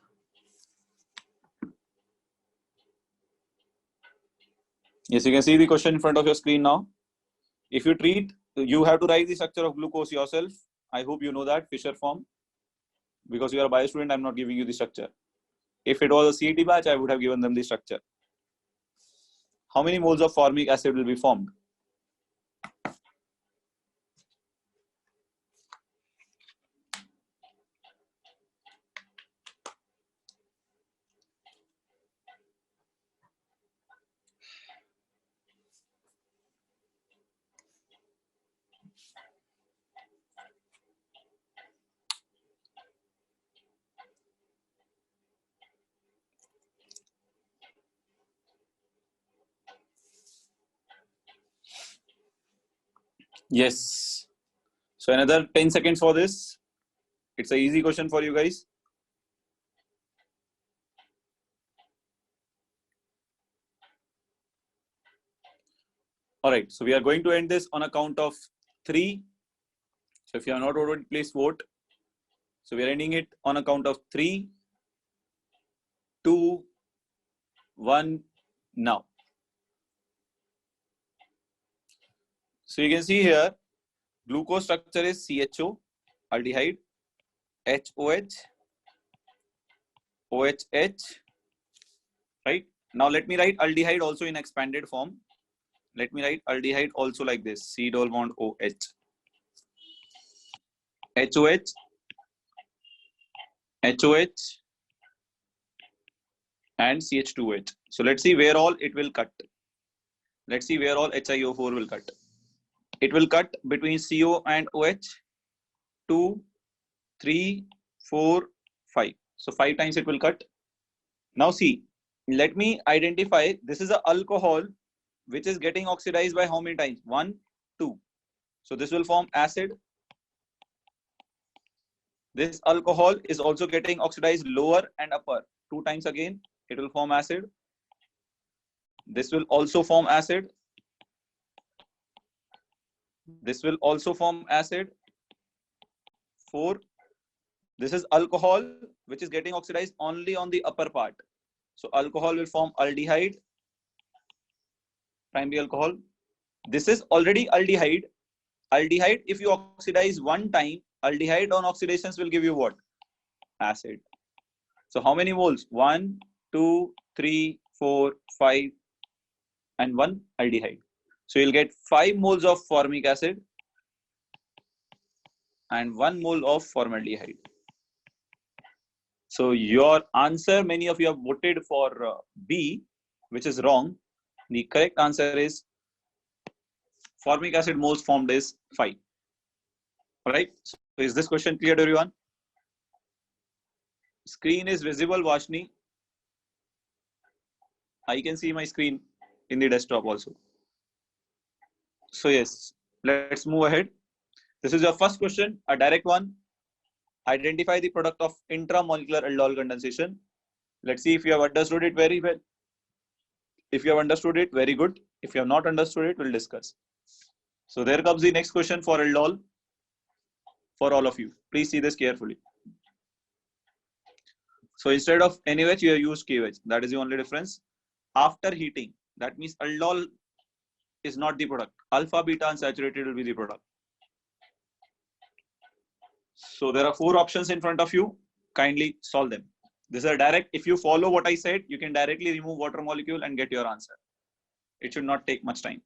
Yes, you can see the question in front of your screen now. If you treat, you have to write the structure of glucose yourself. I hope you know that, Fischer form. Because you are a bio student, I'm not giving you the structure. If it was a CET batch, I would have given them the structure. How many moles of formic acid will be formed? Yes. So another 10 seconds for this. It's an easy question for you guys. All right. So we are going to end this on a count of 3. So if you are not voted, please vote. So we are ending it on a count of 3, 2, 1, now. So you can see here, glucose structure is CHO, aldehyde, HOH, OHH, right? Now let me write aldehyde also in expanded form. Let me write aldehyde also like this, C double bond OH. HOH, HOH, and CH2H. So let's see where all it will cut. Let's see where all HiO4 will cut. It will cut between CO and OH, 2, 3, 4, 5. So 5 times it will cut. Now see, let me identify, this is an alcohol which is getting oxidized by how many times? 1, 2. So this will form acid. This alcohol is also getting oxidized lower and upper. 2 times again, it will form acid. This will also form acid. This will also form acid. 4. This is alcohol which is getting oxidized only on the upper part. So alcohol will form aldehyde, primary alcohol. This is already aldehyde. Aldehyde, if you oxidize 1 time, aldehyde on oxidations will give you what? Acid. So how many moles? 1, 2, 3, 4, 5, and 1 aldehyde. So you'll get 5 moles of formic acid and 1 mole of formaldehyde. So your answer, many of you have voted for B, which is wrong. The correct answer is formic acid moles formed is 5. All right. So is this question clear to everyone? Screen is visible, Vashni. I can see my screen in the desktop also. So yes, let's move ahead. This is your first question, a direct one. Identify the product of intramolecular aldol condensation. Let's see if you have understood it very well. If you have understood it, very good. If you have not understood it, we'll discuss. So there comes the next question for aldol for all of you. Please see this carefully. So instead of NaOH, you have used KOH. That is the only difference. After heating, that means aldol is not the product. Alpha, beta, unsaturated will be the product. So there are 4 options in front of you. Kindly solve them. This is a direct, if you follow what I said, you can directly remove water molecule and get your answer. It should not take much time.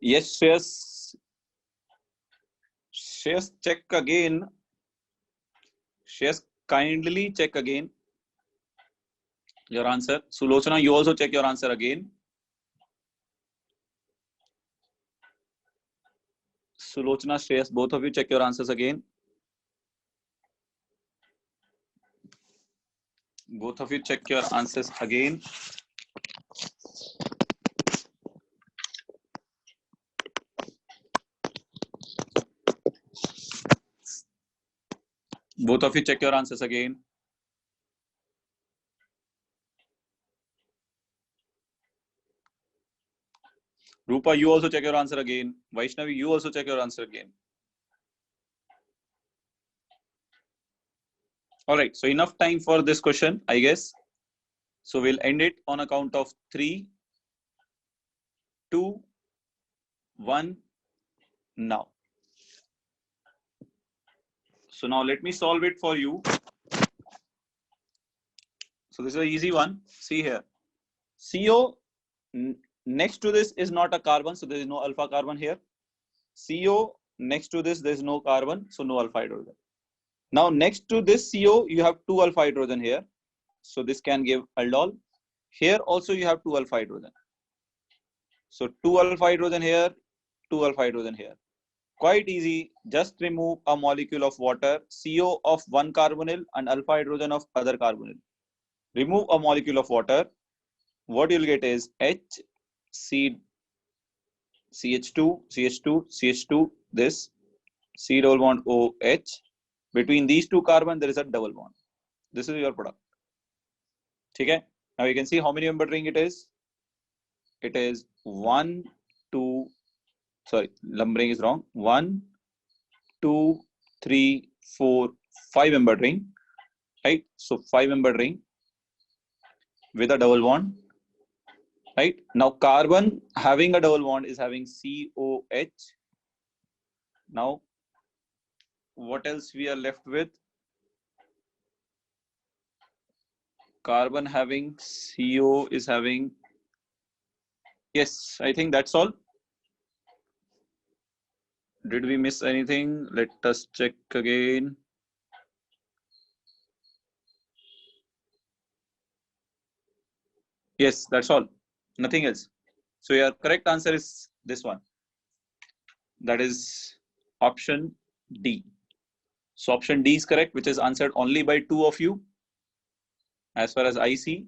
Yes, yes. Yes, check again. Yes, kindly check again your answer. Sulochana, you also check your answer again. Sulochana, Shreyas, both of you check your answers again. Both of you check your answers again. Both of you check your answers again. Rupa, you also check your answer again. Vaishnavi, you also check your answer again. All right, so enough time for this question, I guess. So we'll end it on a count of 3, 2, 1, now. So now let me solve it for you. So this is an easy one. See here. CO next to this is not a carbon, so there is no alpha carbon here. CO next to this, there is no carbon, so no alpha hydrogen. Now next to this CO, you have 2 alpha hydrogen here. So this can give aldol. Here also you have 2 alpha hydrogen. So 2 alpha hydrogen here, 2 alpha hydrogen here. Quite easy. Just remove a molecule of water, CO of one carbonyl and alpha hydrogen of other carbonyl. Remove a molecule of water. What you'll get is H, C, CH2, CH2, CH2, this C double bond OH. Between these 2 carbon, there is a double bond. This is your product. Okay. Now you can see how many member ring it is. It is 1, 2, sorry, numbering is wrong. 1, 2, 3, 4, 5 member ring. Right. So 5 member ring with a double bond. Right. Now carbon having a double bond is having COH. Now what else we are left with? Carbon having CO is having, yes, I think that's all. Did we miss anything? Let us check again. Yes, that's all. Nothing else. So your correct answer is this one. That is option D. So option D is correct, which is answered only by 2 of you, as far as I see.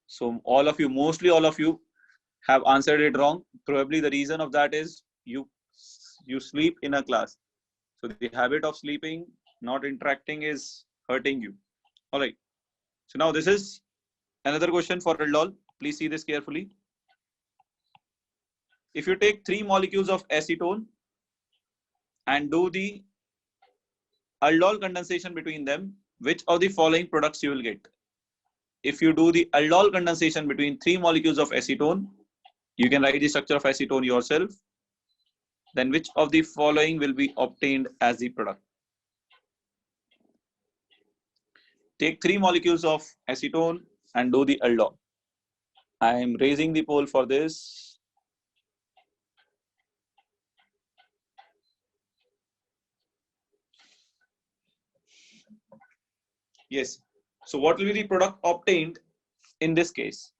So all of you, mostly all of you, have answered it wrong. Probably the reason of that is you sleep in a class. So the habit of sleeping, not interacting, is hurting you. All right. So now this is another question for aldol. Please see this carefully. If you take 3 molecules of acetone and do the aldol condensation between them, which of the following products you will get? If you do the aldol condensation between 3 molecules of acetone, you can write the structure of acetone yourself. Then which of the following will be obtained as the product? Take 3 molecules of acetone and do the aldol. I am raising the poll for this. Yes. So what will be the product obtained in this case?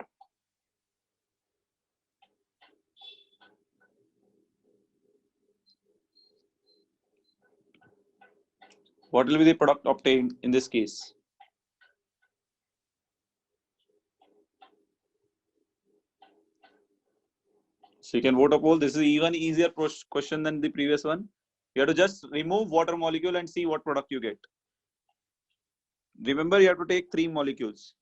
What will be the product obtained in this case? So you can vote a poll. This is even easier question than the previous one. You have to just remove water molecule and see what product you get. Remember, you have to take 3 molecules.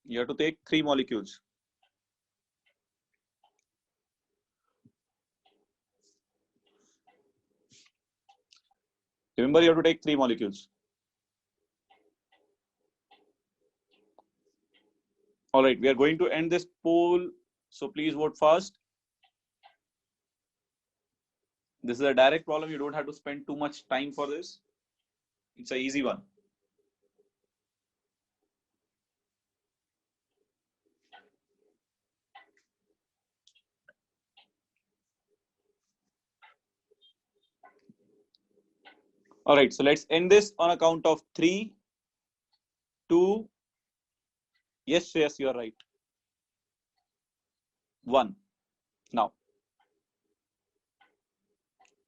You have to take 3 molecules. Remember, you have to take 3 molecules. All right, we are going to end this poll. So please vote fast. This is a direct problem. You don't have to spend too much time for this. It's an easy one. All right, so let's end this on a count of 3, 2. Yes, you are right. 1. Now.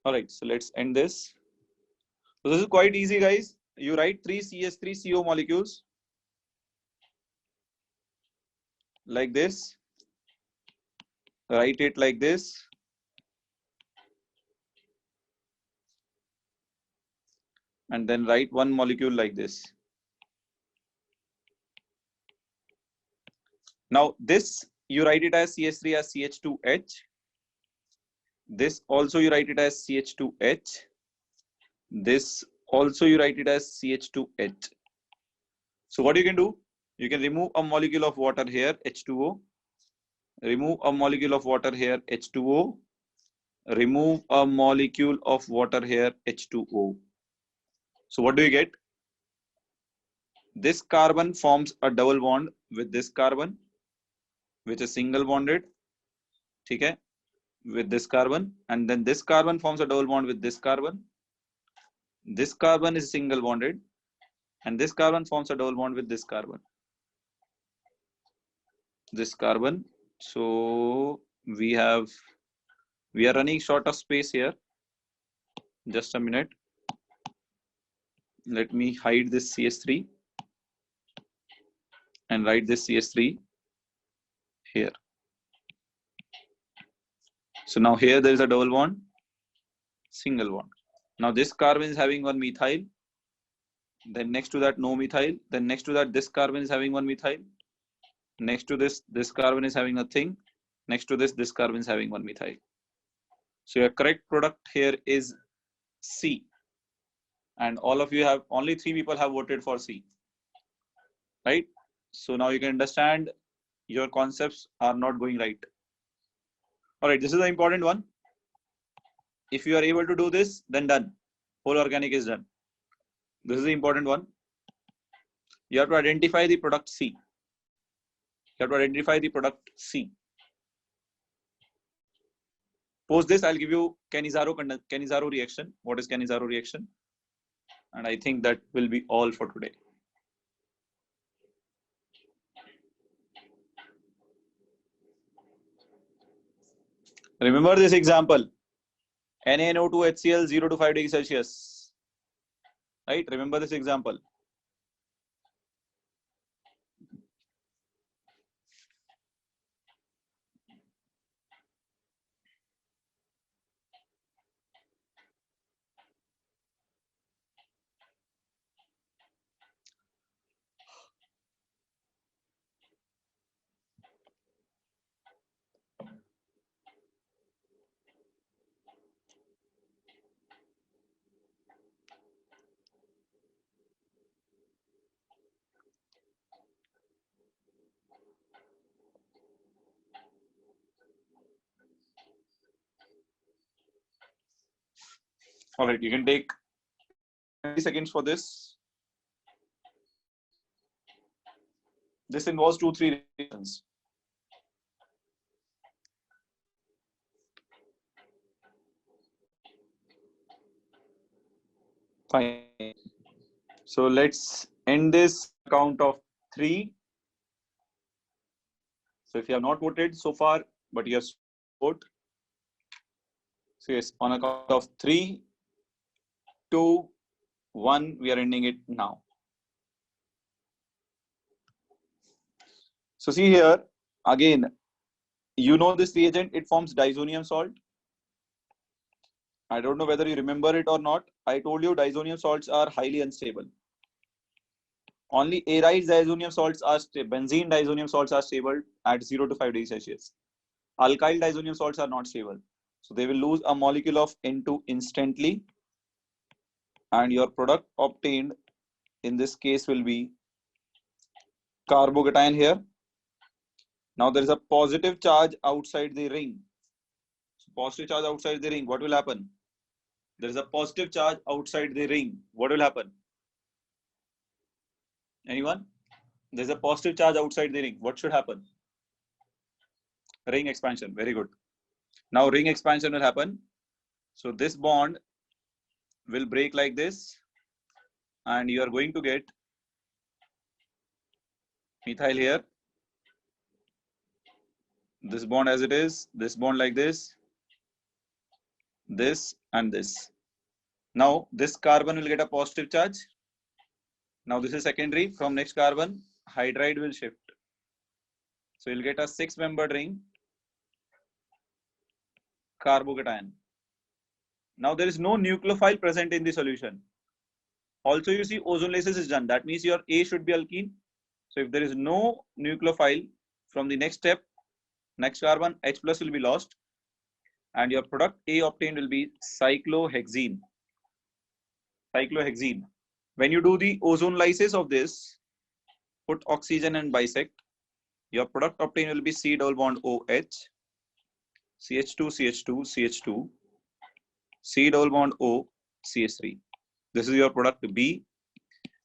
All right, so let's end this. So this is quite easy, guys. You write 3 CS3CO molecules like this. Write it like this. And then write one molecule like this. Now this, you write it as CS3 as CH2H. This also you write it as CH2H. This also you write it as CH2H. So what you can do, you can remove a molecule of water here, H2O. Remove a molecule of water here, H2O. Remove a molecule of water here, H2O. So what do you get? This carbon forms a double bond with this carbon, which is single bonded, okay, with this carbon, and then this carbon forms a double bond with this carbon. This carbon is single bonded, and this carbon forms a double bond with this carbon. This carbon. So we are running short of space here. Just a minute. Let me hide this CS3 and write this CS3 here. So now here there is a double bond, single bond. Now this carbon is having one methyl. Then next to that, no methyl. Then next to that, this carbon is having one methyl. Next to this carbon is having nothing. Next to this carbon is having one methyl. So your correct product here is C. And all of you have, only 3 people have voted for C. Right? So now you can understand your concepts are not going right. All right, this is the important one. If you are able to do this, then done. Whole organic is done. This is the important one. You have to identify the product C. You have to identify the product C. Post this, I'll give you Cannizzaro reaction. What is Cannizzaro reaction? And I think that will be all for today. Remember this example. NaNO2 HCl 0 to 5 degrees Celsius. Right? Remember this example. All right, you can take 20 seconds for this. This involves 2-3 reactions. Fine. So let's end this count of 3. So if you have not voted so far, but you have vote. So yes, on a count of 3, 2, 1, we are ending it now. So see here, again, you know this reagent, it forms diazonium salt. I don't know whether you remember it or not. I told you diazonium salts are highly unstable. Only aryl diazonium salts are stable. Benzene diazonium salts are stable at 0 to 5 degrees Celsius. Alkyl diazonium salts are not stable. So they will lose a molecule of N2 instantly. And your product obtained in this case will be carbocation here. Now there is a positive charge outside the ring. So positive charge outside the ring, what will happen? There is a positive charge outside the ring. What will happen? Anyone? There's a positive charge outside the ring. What should happen? Ring expansion. Very good. Now ring expansion will happen. So this bond will break like this. And you are going to get methyl here. This bond as it is. This bond like this. This and this. Now this carbon will get a positive charge. Now this is secondary. From next carbon, hydride will shift. So you'll get a 6-membered ring, carbocation. Now there is no nucleophile present in the solution. Also, you see ozonolysis is done. That means your A should be alkene. So if there is no nucleophile from the next step, next carbon, H plus will be lost. And your product A obtained will be cyclohexene. Cyclohexene. When you do the ozonolysis of this, put oxygen and bisect. Your product obtained will be C double bond OH, CH2, CH2, CH2, C double bond O, CH3. This is your product B.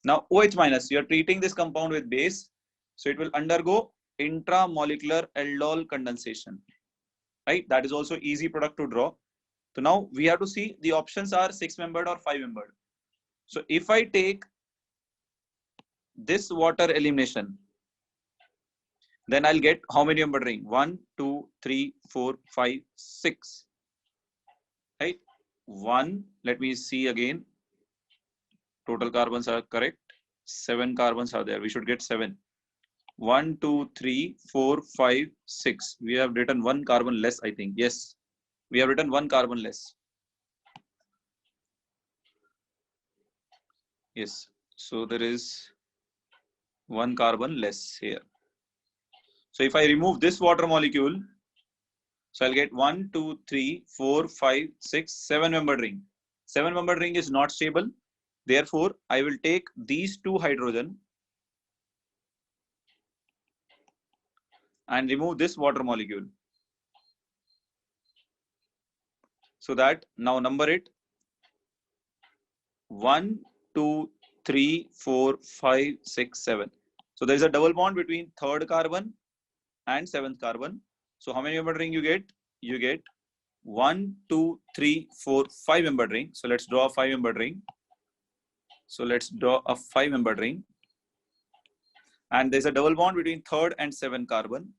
Now OH minus, you are treating this compound with base. So it will undergo intramolecular aldol condensation. Right? That is also easy product to draw. So now we have to see the options are 6-membered or 5-membered. So if I take this water elimination, then I'll get how many membered ring? 1, 2, 3, 4, 5, 6. Right? 1, let me see again. Total carbons are correct. 7 carbons are there. We should get 7. 1, 2, 3, 4, 5, 6. We have written 1 carbon less, I think. Yes, we have written 1 carbon less. Yes, so there is 1 carbon less here. So if I remove this water molecule, so I'll get 1, 2, 3, 4, 5, 6, 7-membered ring. 7-membered ring is not stable. Therefore, I will take these 2 hydrogen and remove this water molecule. So that now number it 1, 2, 3, 4, 5, 6, 7. So there is a double bond between 3rd carbon and 7th carbon. So how many membered ring you get? You get 1, 2, 3, 4, 5 membered ring. So let's draw a 5-membered ring. So let's draw a 5-membered ring. And there's a double bond between 3rd and 7th carbon.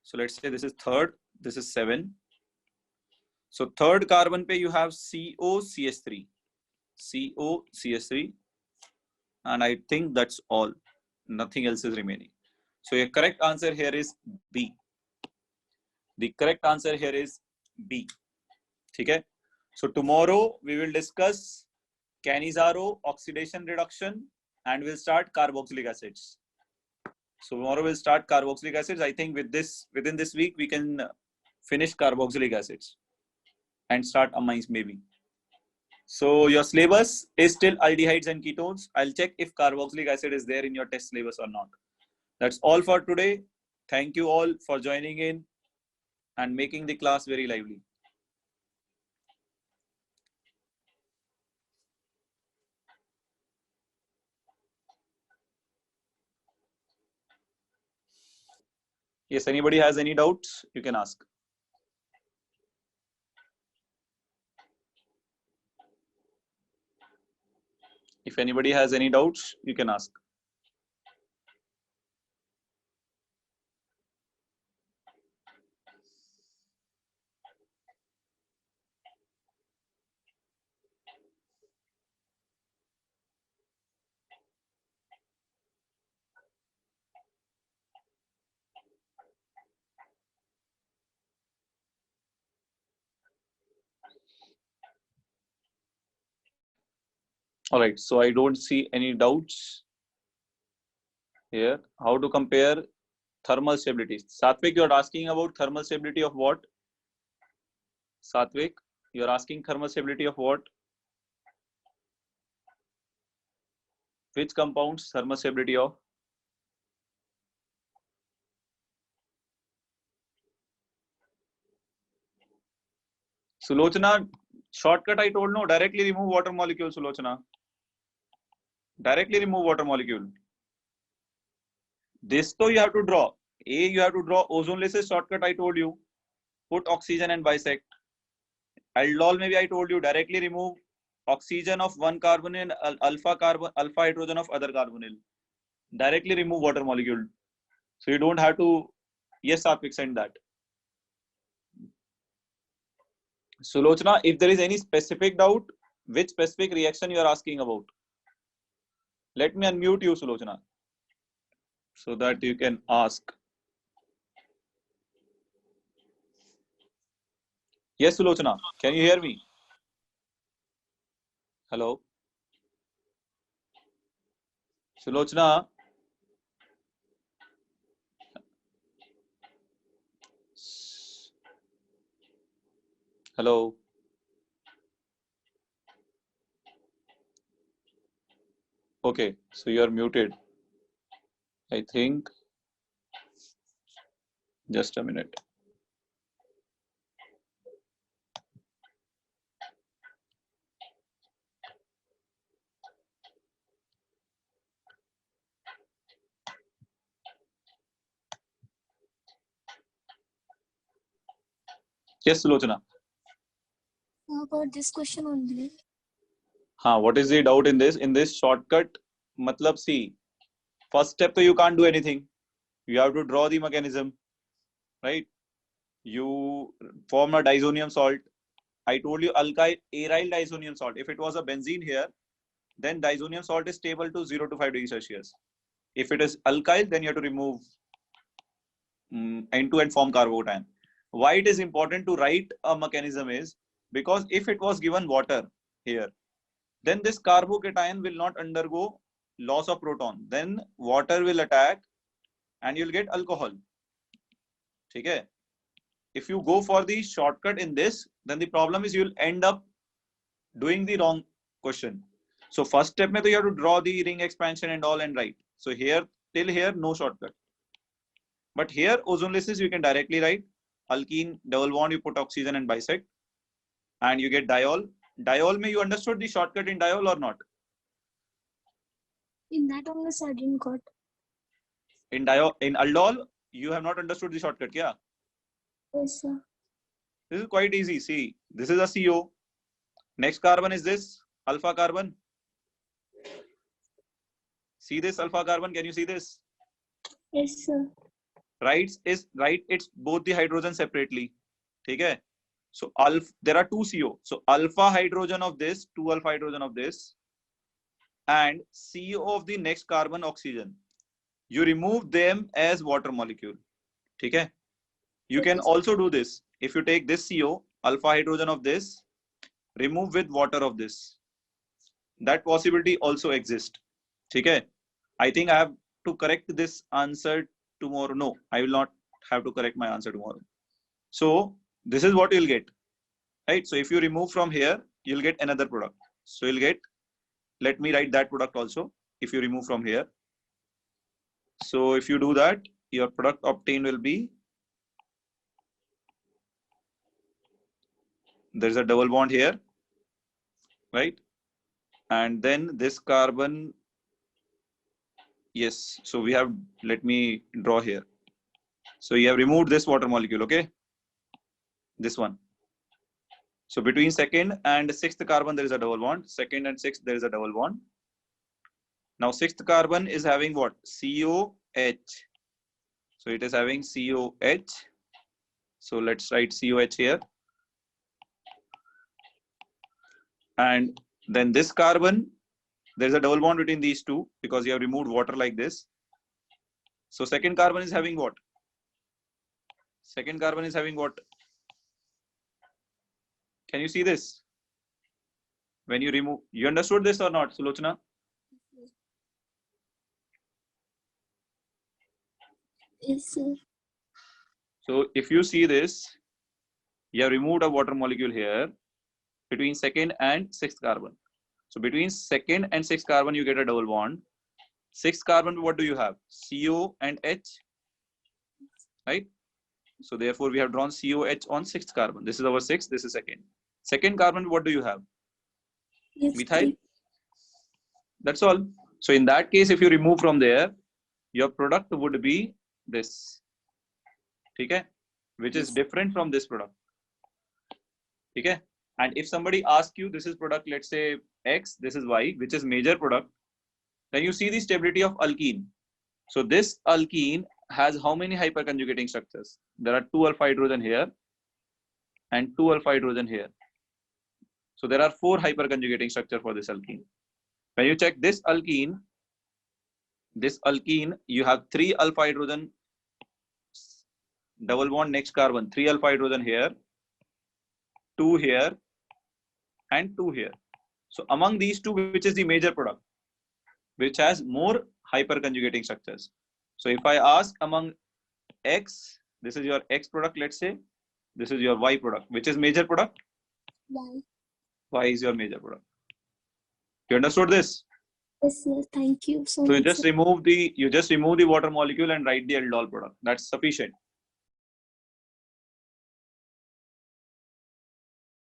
So let's say this is 3rd, this is 7. So 3rd carbon pe you have COCH3. COCH3. And I think that's all. Nothing else is remaining. So your correct answer here is B. The correct answer here is B. Okay. So tomorrow we will discuss Cannizzaro oxidation reduction and we'll start carboxylic acids. So tomorrow we'll start carboxylic acids. I think within this week we can finish carboxylic acids and start amines maybe. So your syllabus is still aldehydes and ketones. I'll check if carboxylic acid is there in your test syllabus or not. That's all for today. Thank you all for joining in and making the class very lively. Yes, anybody has any doubts, you can ask. If anybody has any doubts, you can ask. All right, so I don't see any doubts here. How to compare thermal stability? Satvik, you're asking about thermal stability of what? Satvik, you're asking thermal stability of what? Which compounds thermal stability of? Sulochana, shortcut I told no, directly remove water molecule, Sulochana. Directly remove water molecule. This though you have to draw. A, you have to draw ozonlysis shortcut I told you. Put oxygen and bisect. Aldol maybe I told you directly remove oxygen of one carbonyl, alpha hydrogen of other carbonyl. Directly remove water molecule. So you don't have to, yes, Satvik, send that. Sulochana, if there is any specific doubt, which specific reaction you are asking about? Let me unmute you, Sulochana, so that you can ask. Yes, Sulochana, can you hear me? Hello? Sulochana? Hello? Okay, so you are muted. I think. Just a minute. Yes, Sulochana. About this question only. What is the doubt in this? In this shortcut, matlab see, first step, so you can't do anything. You have to draw the mechanism, right? You form a disonium salt. I told you alkyl aryl disonium salt. If it was a benzene here, then disonium salt is stable to 0 to 5 degrees Celsius. If it is alkyl, then you have to remove N2 and form carbocation. Why it is important to write a mechanism is because if it was given water here, then this carbocation will not undergo loss of proton. Then water will attack and you'll get alcohol. Okay? If you go for the shortcut in this, then the problem is you'll end up doing the wrong question. So first step, mein, you have to draw the ring expansion and all and write. So here, till here, no shortcut. But here, ozonlysis, you can directly write. Alkene, double bond, you put oxygen and bisect. And you get diol. Diol, mein, you understood the shortcut in diol or not? In that only I didn't got. In aldol, you have not understood the shortcut, yeah? Yes, sir. This is quite easy. See, this is a CO. Next carbon is this alpha carbon. See this alpha carbon? Can you see this? Yes, sir. Right? It's both the hydrogen separately. Okay. So there are two CO. So alpha hydrogen of this, two alpha hydrogen of this, and CO of the next carbon oxygen. You remove them as water molecule. Okay. You can also do this. If you take this CO, alpha hydrogen of this, remove with water of this. That possibility also exists. Okay. I think I have to correct this answer tomorrow. No, I will not have to correct my answer tomorrow. So this is what you'll get, right? So if you remove from here, you'll get another product. So you'll get, let me write that product also. If you remove from here. So if you do that, your product obtained will be, there's a double bond here, right? And then this carbon, yes. So we have, let me draw here. So you have removed this water molecule, okay? This one. So between second and sixth carbon, there is a double bond. Second and sixth, there is a double bond. Now sixth carbon is having what? COH. So it is having COH. So let's write COH here. And then this carbon, there is a double bond between these two because you have removed water like this. So second carbon is having what? Second carbon is having what? Can you see this? when you remove, you understood this or not, Sulochana? Yes, sir. So if you see this, you have removed a water molecule here between second and sixth carbon. So between second and sixth carbon, you get a double bond. Sixth carbon, what do you have? CO and H, right? So therefore, we have drawn COH on sixth carbon. This is our sixth, this is second. Second carbon, what do you have? Yes, Methyl. That's all. So in that case, if you remove from there, your product would be this. Okay? Which is different from this product. Okay? And if somebody asks you, this is product, let's say X, this is Y, which is major product, then you see the stability of alkene. So this alkene has how many hyperconjugating structures? There are 2 alpha hydrogen here and 2 alpha hydrogen here. So there are 4 hyperconjugating structure for this alkene. When you check this alkene, you have 3 alpha hydrogen double bond next carbon, 3 alpha hydrogen here, 2 here, and 2 here. So among these two, which is the major product, which has more hyperconjugating structures? So if I ask among X, this is your X product, let's say, this is your Y product, which is major product? Y. Y is your major product. You understood this? Yes, sir. Thank you so So much. you just remove the water molecule and write the aldol product. That's sufficient.